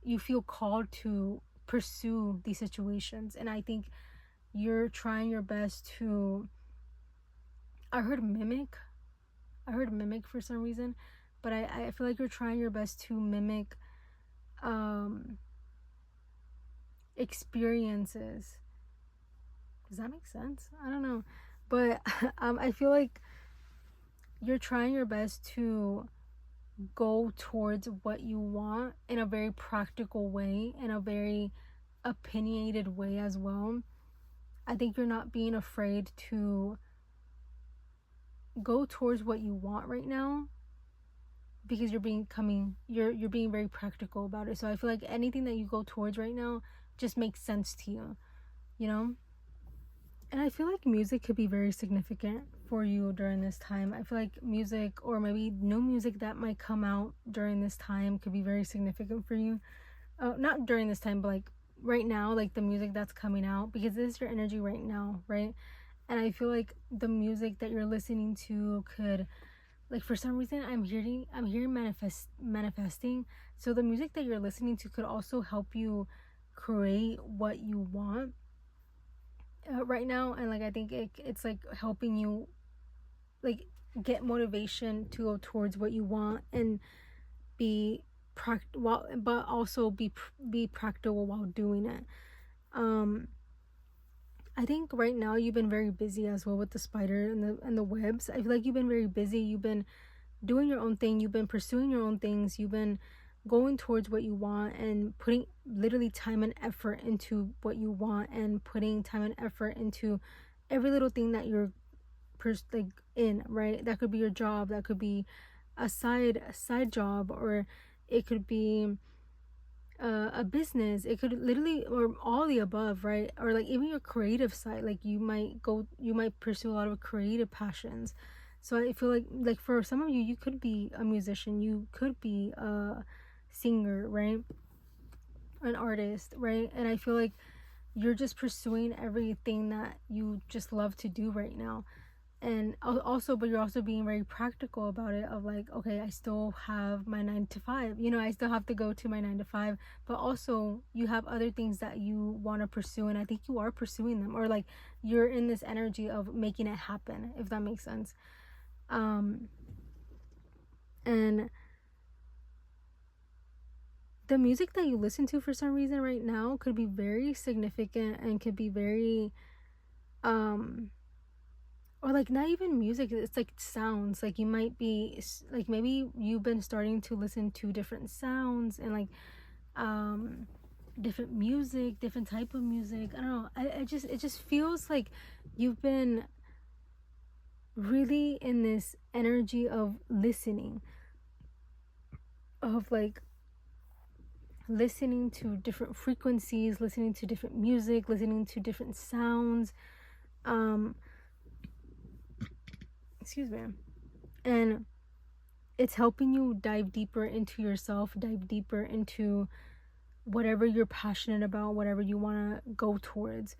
you feel called to pursue these situations. And I think you're trying your best to, I heard mimic for some reason, but I feel like you're trying your best to mimic experiences. Does that make sense? I don't know. But I feel like you're trying your best to go towards what you want in a very practical way, in a very opinionated way as well. I think you're not being afraid to go towards what you want right now, because you're being very practical about it. So I feel like anything that you go towards right now, just makes sense to you, you know? And I feel like music could be very significant for you during this time. I feel like music, or maybe new music that might come out during this time, could be very significant for you. Not during this time, but like right now, like the music that's coming out, because this is your energy right now, right? And I feel like the music that you're listening to could, like, for some reason I'm hearing manifesting. So the music that you're listening to could also help you create what you want right now. And like I think it's like helping you like get motivation to go towards what you want and be but also be practical while doing it. I think right now you've been very busy as well with the spider and the webs. I feel like you've been very busy. You've been doing your own thing. You've been pursuing your own things. You've been going towards what you want and putting literally time and effort into what you want, and putting time and effort into every little thing that you're like in, right? That could be your job, that could be a side job, or it could be a business, it could literally, or all the above, right? Or like even your creative side, like you might pursue a lot of creative passions. So I feel like for some of you, you could be a musician, you could be a singer, right? An artist, right? And I feel like you're just pursuing everything that you just love to do right now. And also, but you're also being very practical about it, of like, okay, I still have my 9 to 5, you know, I still have to go to my 9 to 5, but also you have other things that you want to pursue, and I think you are pursuing them, or like you're in this energy of making it happen, if that makes sense. And the music that you listen to for some reason right now could be very significant, and could be very or like not even music, it's like sounds. Like you might be like, maybe you've been starting to listen to different sounds, and like different music, different type of music. I don't know, it just feels like you've been really in this energy of listening, of like listening to different frequencies, listening to different music, listening to different sounds, excuse me. And it's helping you dive deeper into yourself, dive deeper into whatever you're passionate about, whatever you want to go towards.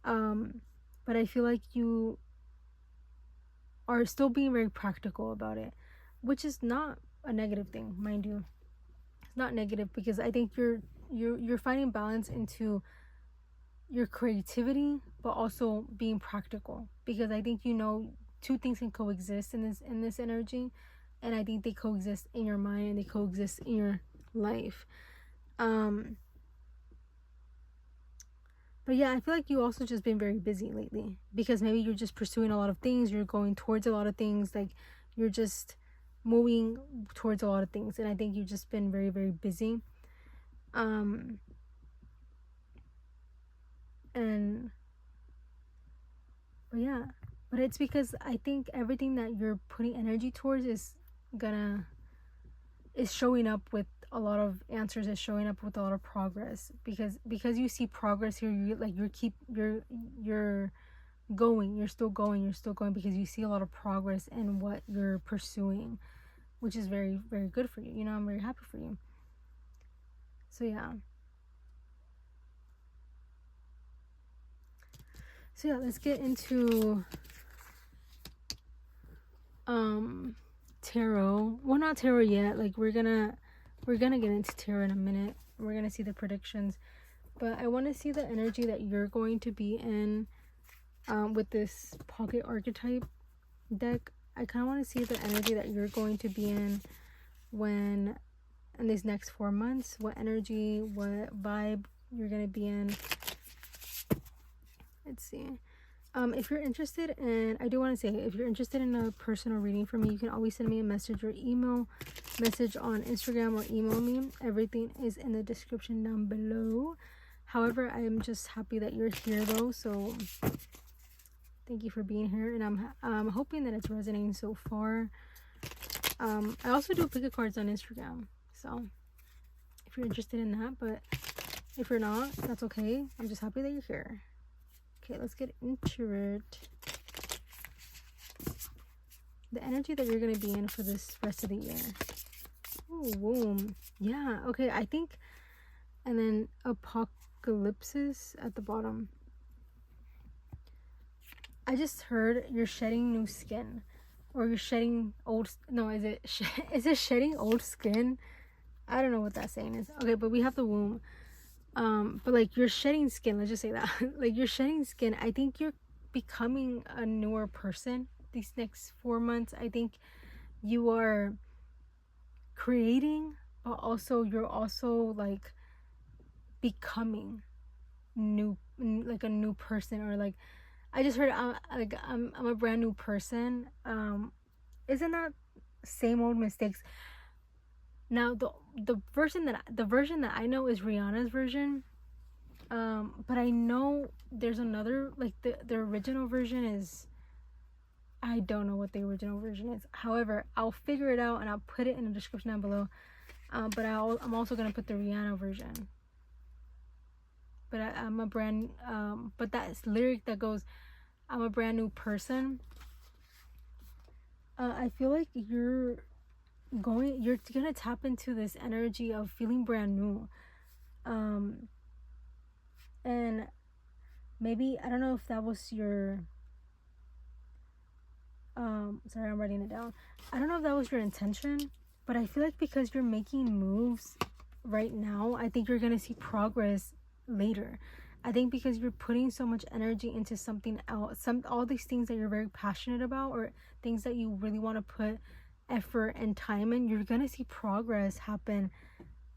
But I feel like you are still being very practical about it, which is not a negative thing, mind you. It's not negative, because I think you're finding balance into your creativity, but also being practical, because I think, you know, two things can coexist in this energy, and I think they coexist in your mind, and they coexist in your life. But yeah, I feel like you also just been very busy lately, because maybe you're just pursuing a lot of things, you're going towards a lot of things, like you're just moving towards a lot of things, and I think you've just been very, very busy. But yeah, but it's because I think everything that you're putting energy towards is showing up with a lot of answers, is showing up with a lot of progress, because you see progress here. You're going, you're still going, because you see a lot of progress in what you're pursuing, which is very, very good for you. You know, I'm very happy for you. So yeah, let's get into tarot. Well, not tarot yet. Like we're gonna get into tarot in a minute. We're gonna see the predictions, but I want to see the energy that you're going to be in with this pocket archetype deck. I kind of want to see the energy that you're going to be in in these next 4 months. What energy, what vibe you're gonna be in. Let's see. If you're interested, and I do want to say, if you're interested in a personal reading from me, you can always send me a message or message on Instagram, or email me. Everything is in the description down below. However, I am just happy that you're here though, so thank you for being here, and I'm hoping that it's resonating so far. I also do pick-a cards on Instagram, so if you're interested in that. But If you're not, that's okay. I'm just happy that you're here. Okay, let's get into it. The energy that you're going to be in for this rest of the year. Oh, womb. Yeah, okay, I think. And then apocalypses at the bottom. I just heard you're shedding new skin. Or you're shedding old... No, is it shedding old skin? I don't know what that saying is. Okay, but we have the womb. But like you're shedding skin, let's just say that. Like you're shedding skin. I think you're becoming a newer person these next 4 months. I think you are creating, but also you're also like becoming new, like a new person. Or like I just heard I'm a brand new person. Isn't that same old mistakes? Now the version that I know is Rihanna's version. But I know there's another, like the original version is, I don't know what the original version is. However, I'll figure it out and I'll put it in the description down below. But I'm also gonna put the Rihanna version. But I'm a brand, but that's lyric that goes, I'm a brand new person. I feel like you're gonna tap into this energy of feeling brand new. And maybe, I don't know if that was your, sorry, I'm writing it down. I don't know if that was your intention, but I feel like because you're making moves right now, I think you're gonna see progress later. I think because you're putting so much energy into something else, all these things that you're very passionate about, or things that you really want to put effort and time in, you're gonna see progress happen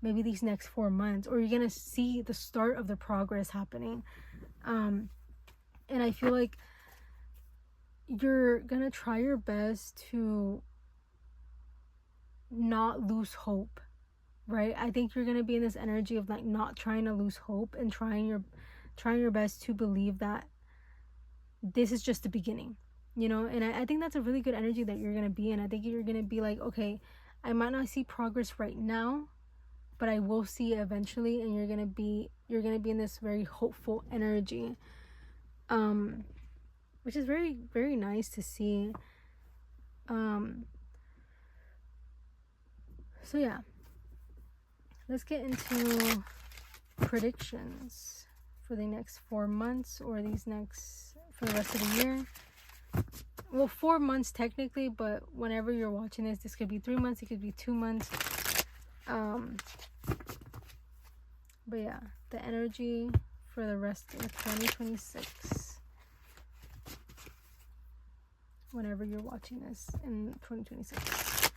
maybe these next 4 months, or you're gonna see the start of the progress happening. And I feel like you're gonna try your best to not lose hope, right? I think you're gonna be in this energy of like not trying to lose hope and trying your best to believe that this is just the beginning, you know. And I think that's a really good energy that you're gonna be in. I think you're gonna be like, okay, I might not see progress right now, but I will see it eventually. And you're gonna be in this very hopeful energy, which is very, very nice to see. So yeah, let's get into predictions for the next 4 months, or for the rest of the year. Well, 4 months technically, but whenever you're watching this could be 3 months, it could be 2 months. But yeah, the energy for the rest of 2026, whenever you're watching this in 2026.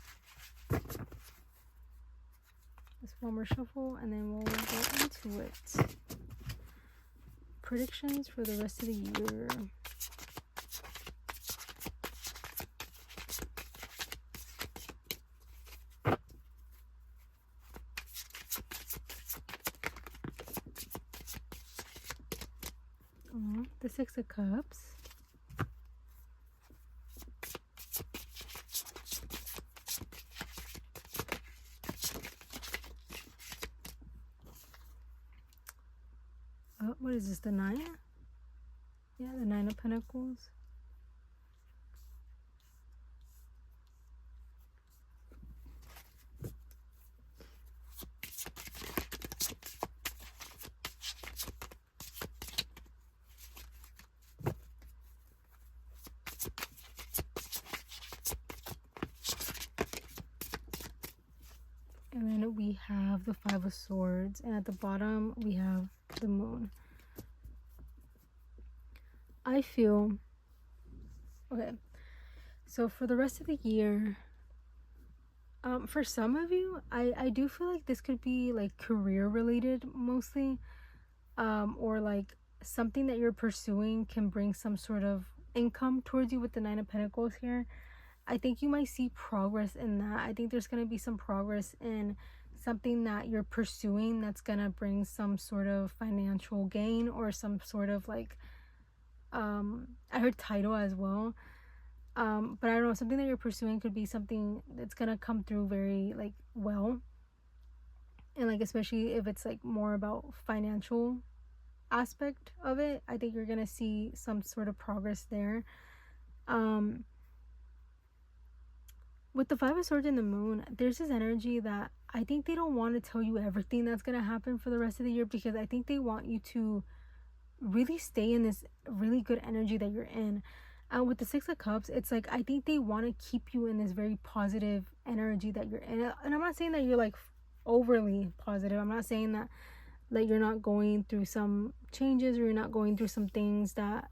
Just one more shuffle and then we'll go into it. Predictions for the rest of the year. The Six of Cups. What is this, the 9? Yeah, the 9 of Pentacles. And then we have the 5 of Swords, and at the bottom we have the Moon. I feel, okay, so for the rest of the year, for some of you, I do feel like this could be like career related mostly, or like something that you're pursuing can bring some sort of income towards you with the 9 of Pentacles here. I think you might see progress in that. I think there's going to be some progress in something that you're pursuing that's going to bring some sort of financial gain, or some sort of like, I heard title as well. But I don't know, something that you're pursuing could be something that's going to come through very like well. And like, especially if it's like more about financial aspect of it, I think you're gonna see some sort of progress there. With the Five of Swords and the Moon, there's this energy that I think they don't want to tell you everything that's gonna happen for the rest of the year, because I think they want you to really stay in this really good energy that you're in. With the Six of Cups, it's like I think they want to keep you in this very positive energy that you're in. And I'm not saying that you're like overly positive. I'm not saying that like you're not going through some changes, or you're not going through some things that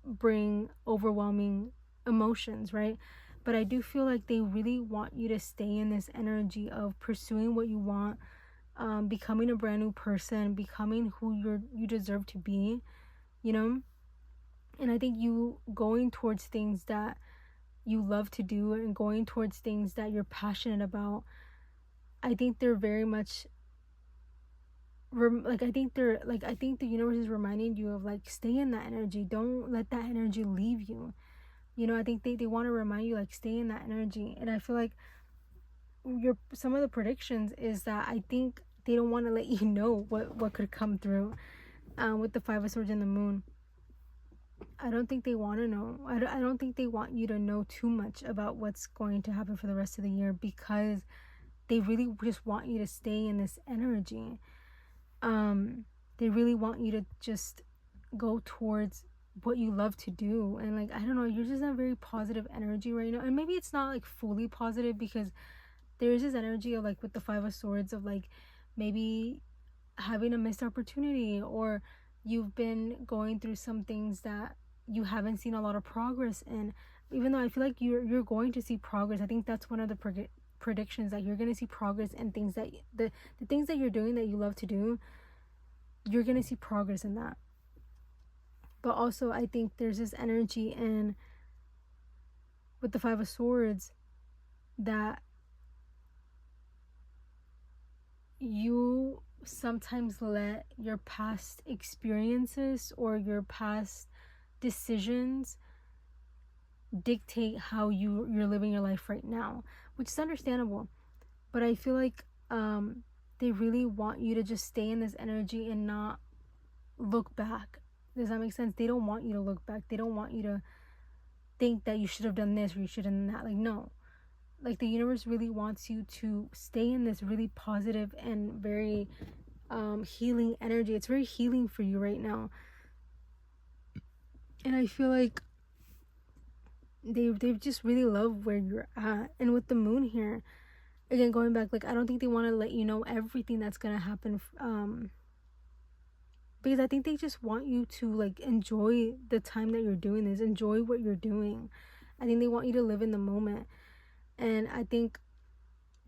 bring overwhelming emotions, right? But I do feel like they really want you to stay in this energy of pursuing what you want, becoming a brand new person, becoming who you deserve to be, you know. And I think you going towards things that you love to do, and going towards things that you're passionate about, I think they're very much I think the universe is reminding you of like, stay in that energy, don't let that energy leave you, you know. I think they want to remind you like, stay in that energy. And I feel like some of the predictions is that I think they don't want to let you know what could come through. With the Five of Swords and the Moon, I don't think they want to know. I don't think they want you to know too much about what's going to happen for the rest of the year, because they really just want you to stay in this energy. They really want you to just go towards what you love to do. And like, I don't know, you're just in a very positive energy right now. And maybe it's not like fully positive, because there is this energy of like, with the Five of Swords, of like maybe having a missed opportunity, or you've been going through some things that you haven't seen a lot of progress in. Even though I feel like you're going to see progress. I think that's one of the predictions, that you're going to see progress in things that the things that you're doing that you love to do. You're going to see progress in that. But also, I think there's this energy in with the Five of Swords that you sometimes let your past experiences or your past decisions dictate how you're living your life right now, which is understandable. But I feel like they really want you to just stay in this energy and not look back. Does that make sense? They don't want you to look back. They don't want you to think that you should have done this or you should have done that. Like, no. Like, the universe really wants you to stay in this really positive and very healing energy. It's very healing for you right now. And I feel like they just really love where you're at. And with the moon here, again, going back, like, I don't think they want to let you know everything that's gonna happen, because I think they just want you to like enjoy the time that you're doing this, enjoy what you're doing. I think they want you to live in the moment. And I think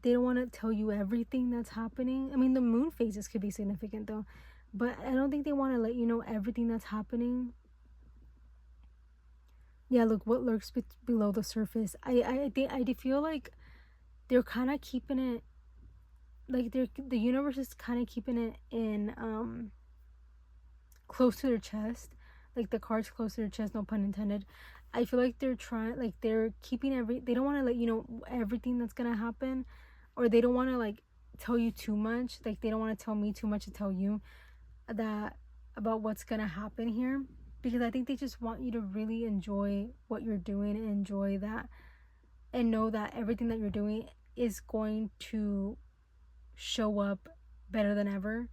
they don't want to tell you everything that's happening. I mean, the moon phases could be significant though, but I don't think they want to let you know everything that's happening. Yeah, look what lurks below the surface. I feel like they're kind of keeping it, like the universe is kind of keeping it in close to their chest, like the cards close to their chest, no pun intended. I feel like they're trying, like they're keeping they don't want to let you know everything that's gonna happen, or they don't want to like tell you too much. Like, they don't want to tell me too much to tell you that about what's gonna happen here, because I think they just want you to really enjoy what you're doing and enjoy that, and know that everything that you're doing is going to show up better than ever.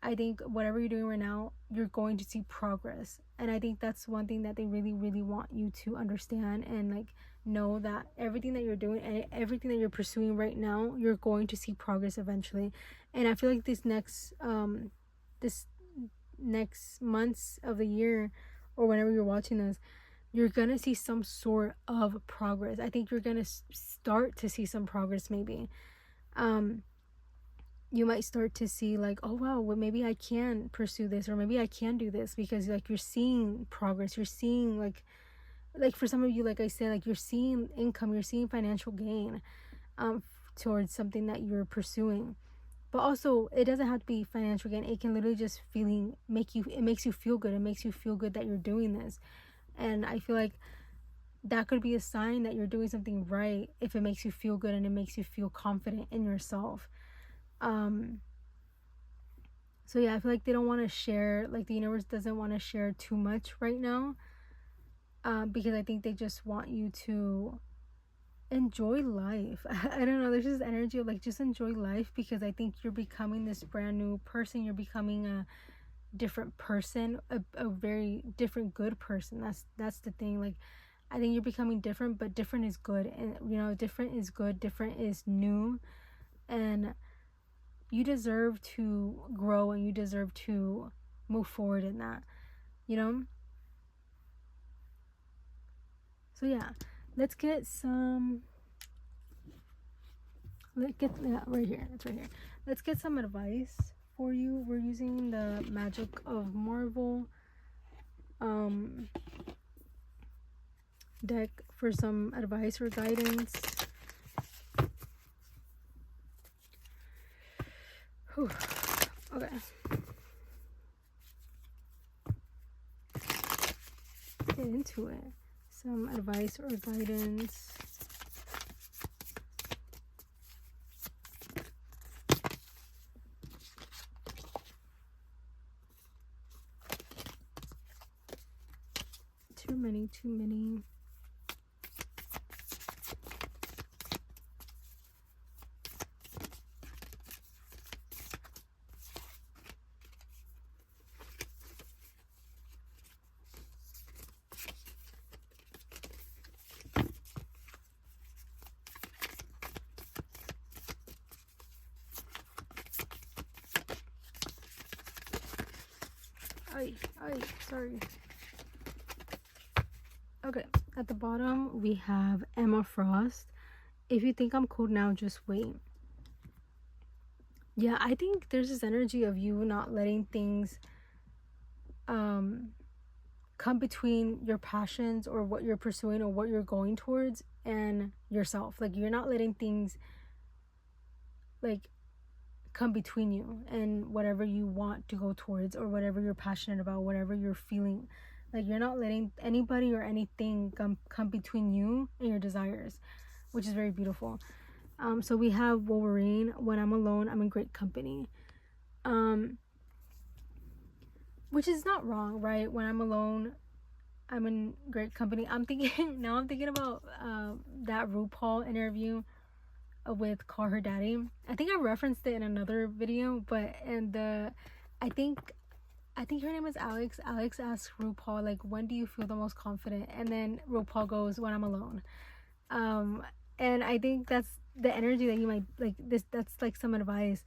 I think whatever you're doing right now, you're going to see progress. And I think that's one thing that they really, really want you to understand, and like know that everything that you're doing and everything that you're pursuing right now, you're going to see progress eventually. And I feel like this next months of the year, or whenever you're watching this, you're gonna see some sort of progress. I think you're gonna start to see some progress. Maybe you might start to see like, oh wow, well, maybe I can pursue this, or maybe I can do this, because like you're seeing progress. You're seeing like for some of you, like I said, like you're seeing income, you're seeing financial gain towards something that you're pursuing. But also, it doesn't have to be financial gain. It can literally just it makes you feel good. It makes you feel good that you're doing this. And I feel like that could be a sign that you're doing something right, if it makes you feel good and it makes you feel confident in yourself. So yeah, I feel like they don't want to share, like the universe doesn't want to share too much right now, because I think they just want you to enjoy life. I don't know, there's this energy of like, just enjoy life, because I think you're becoming this brand new person. You're becoming a different person, a very different good person. That's the thing. Like, I think you're becoming different, but different is good. And you know, different is good, different is new, and you deserve to grow, and you deserve to move forward in that, you know. So yeah, let's get some, let's get that right here, it's right here. Let's get some advice for you. We're using the Magic of Marvel deck for some advice or guidance. Whew. Okay, get into it. Some advice or guidance. Too many. Sorry. Okay, at the bottom we have Emma Frost. If you think I'm cold now, just wait. Yeah, I think there's this energy of you not letting things come between your passions or what you're pursuing or what you're going towards and yourself. Like, you're not letting things like come between you and whatever you want to go towards, or whatever you're passionate about, whatever you're feeling. Like, you're not letting anybody or anything come between you and your desires, which is very beautiful. So we have Wolverine. When I'm alone, I'm in great company. Which is not wrong, right? When I'm alone, I'm in great company. I'm thinking about that RuPaul interview with Call Her Daddy. I think I referenced it in another video, but I think her name is Alex. Alex asks RuPaul, like, when do you feel the most confident? And then RuPaul goes, when I'm alone. And I think that's the energy that you might like. That's like some advice.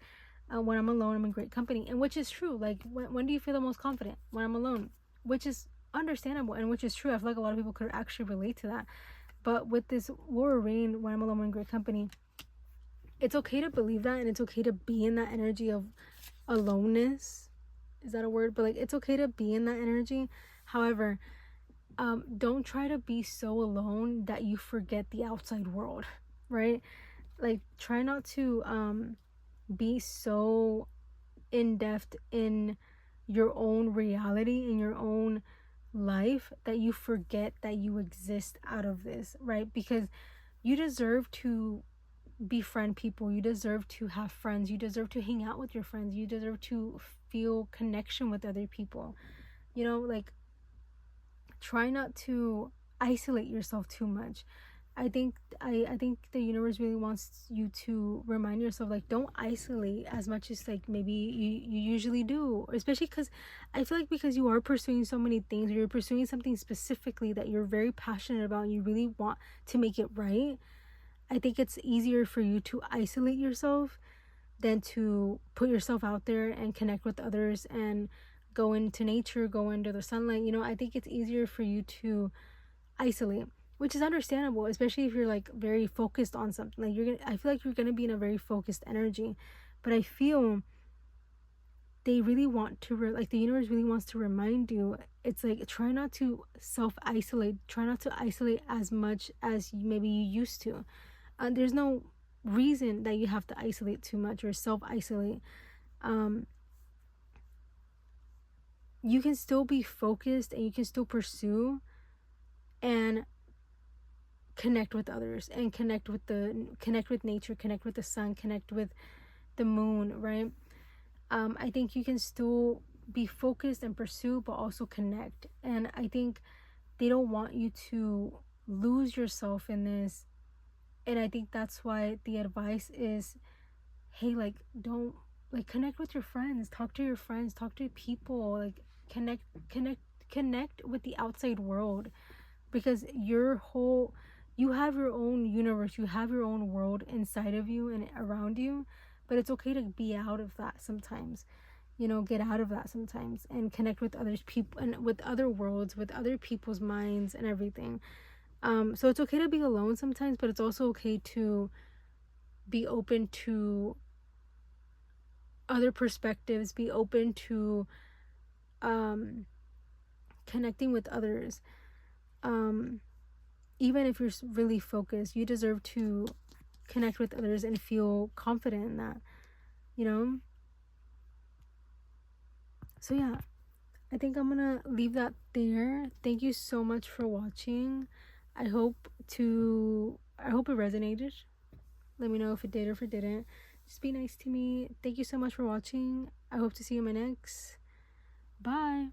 When I'm alone, I'm in great company, and which is true. Like, when do you feel the most confident? When I'm alone, which is understandable and which is true. I feel like a lot of people could actually relate to that. But with this Wolverine, when I'm alone, I'm in great company, it's okay to believe that, and it's okay to be in that energy of aloneness. Is that a word? But like, it's okay to be in that energy. However, don't try to be so alone that you forget the outside world, right? Like, try not to be so in depth in your own reality, in your own life, that you forget that you exist out of this, right? Because you deserve to befriend people, you deserve to have friends, you deserve to hang out with your friends, you deserve to feel connection with other people, you know. Like, try not to isolate yourself too much. I think the universe really wants you to remind yourself, like, don't isolate as much as like maybe you usually do, especially because I feel like, because you are pursuing so many things, or you're pursuing something specifically that you're very passionate about and you really want to make it right. I think it's easier for you to isolate yourself than to put yourself out there and connect with others and go into nature, go under the sunlight. You know, I think it's easier for you to isolate, which is understandable, especially if you're like very focused on something. Like, I feel like you're gonna be in a very focused energy, but I feel they really want to like, the universe really wants to remind you. It's like, try not to self-isolate, try not to isolate as much as maybe you used to. There's no reason that you have to isolate too much or self-isolate. You can still be focused, and you can still pursue and connect with others, and connect with nature, connect with the sun, connect with the moon, right? I think you can still be focused and pursue, but also connect. And I think they don't want you to lose yourself in this. And I think that's why the advice is, hey, like, don't, like, connect with your friends, talk to your friends, talk to people, like, connect with the outside world, because you have your own universe, you have your own world inside of you and around you, but it's okay to be out of that sometimes. Get out of that sometimes and connect with others people and with other worlds, with other people's minds and everything. So it's okay to be alone sometimes, but it's also okay to be open to other perspectives, be open to connecting with others. Even if you're really focused, you deserve to connect with others and feel confident in that, So yeah, I think I'm gonna leave that there. Thank you so much for watching. I hope it resonated. Let me know if it did or if it didn't. Just be nice to me. Thank you so much for watching. I hope to see you in my next. Bye.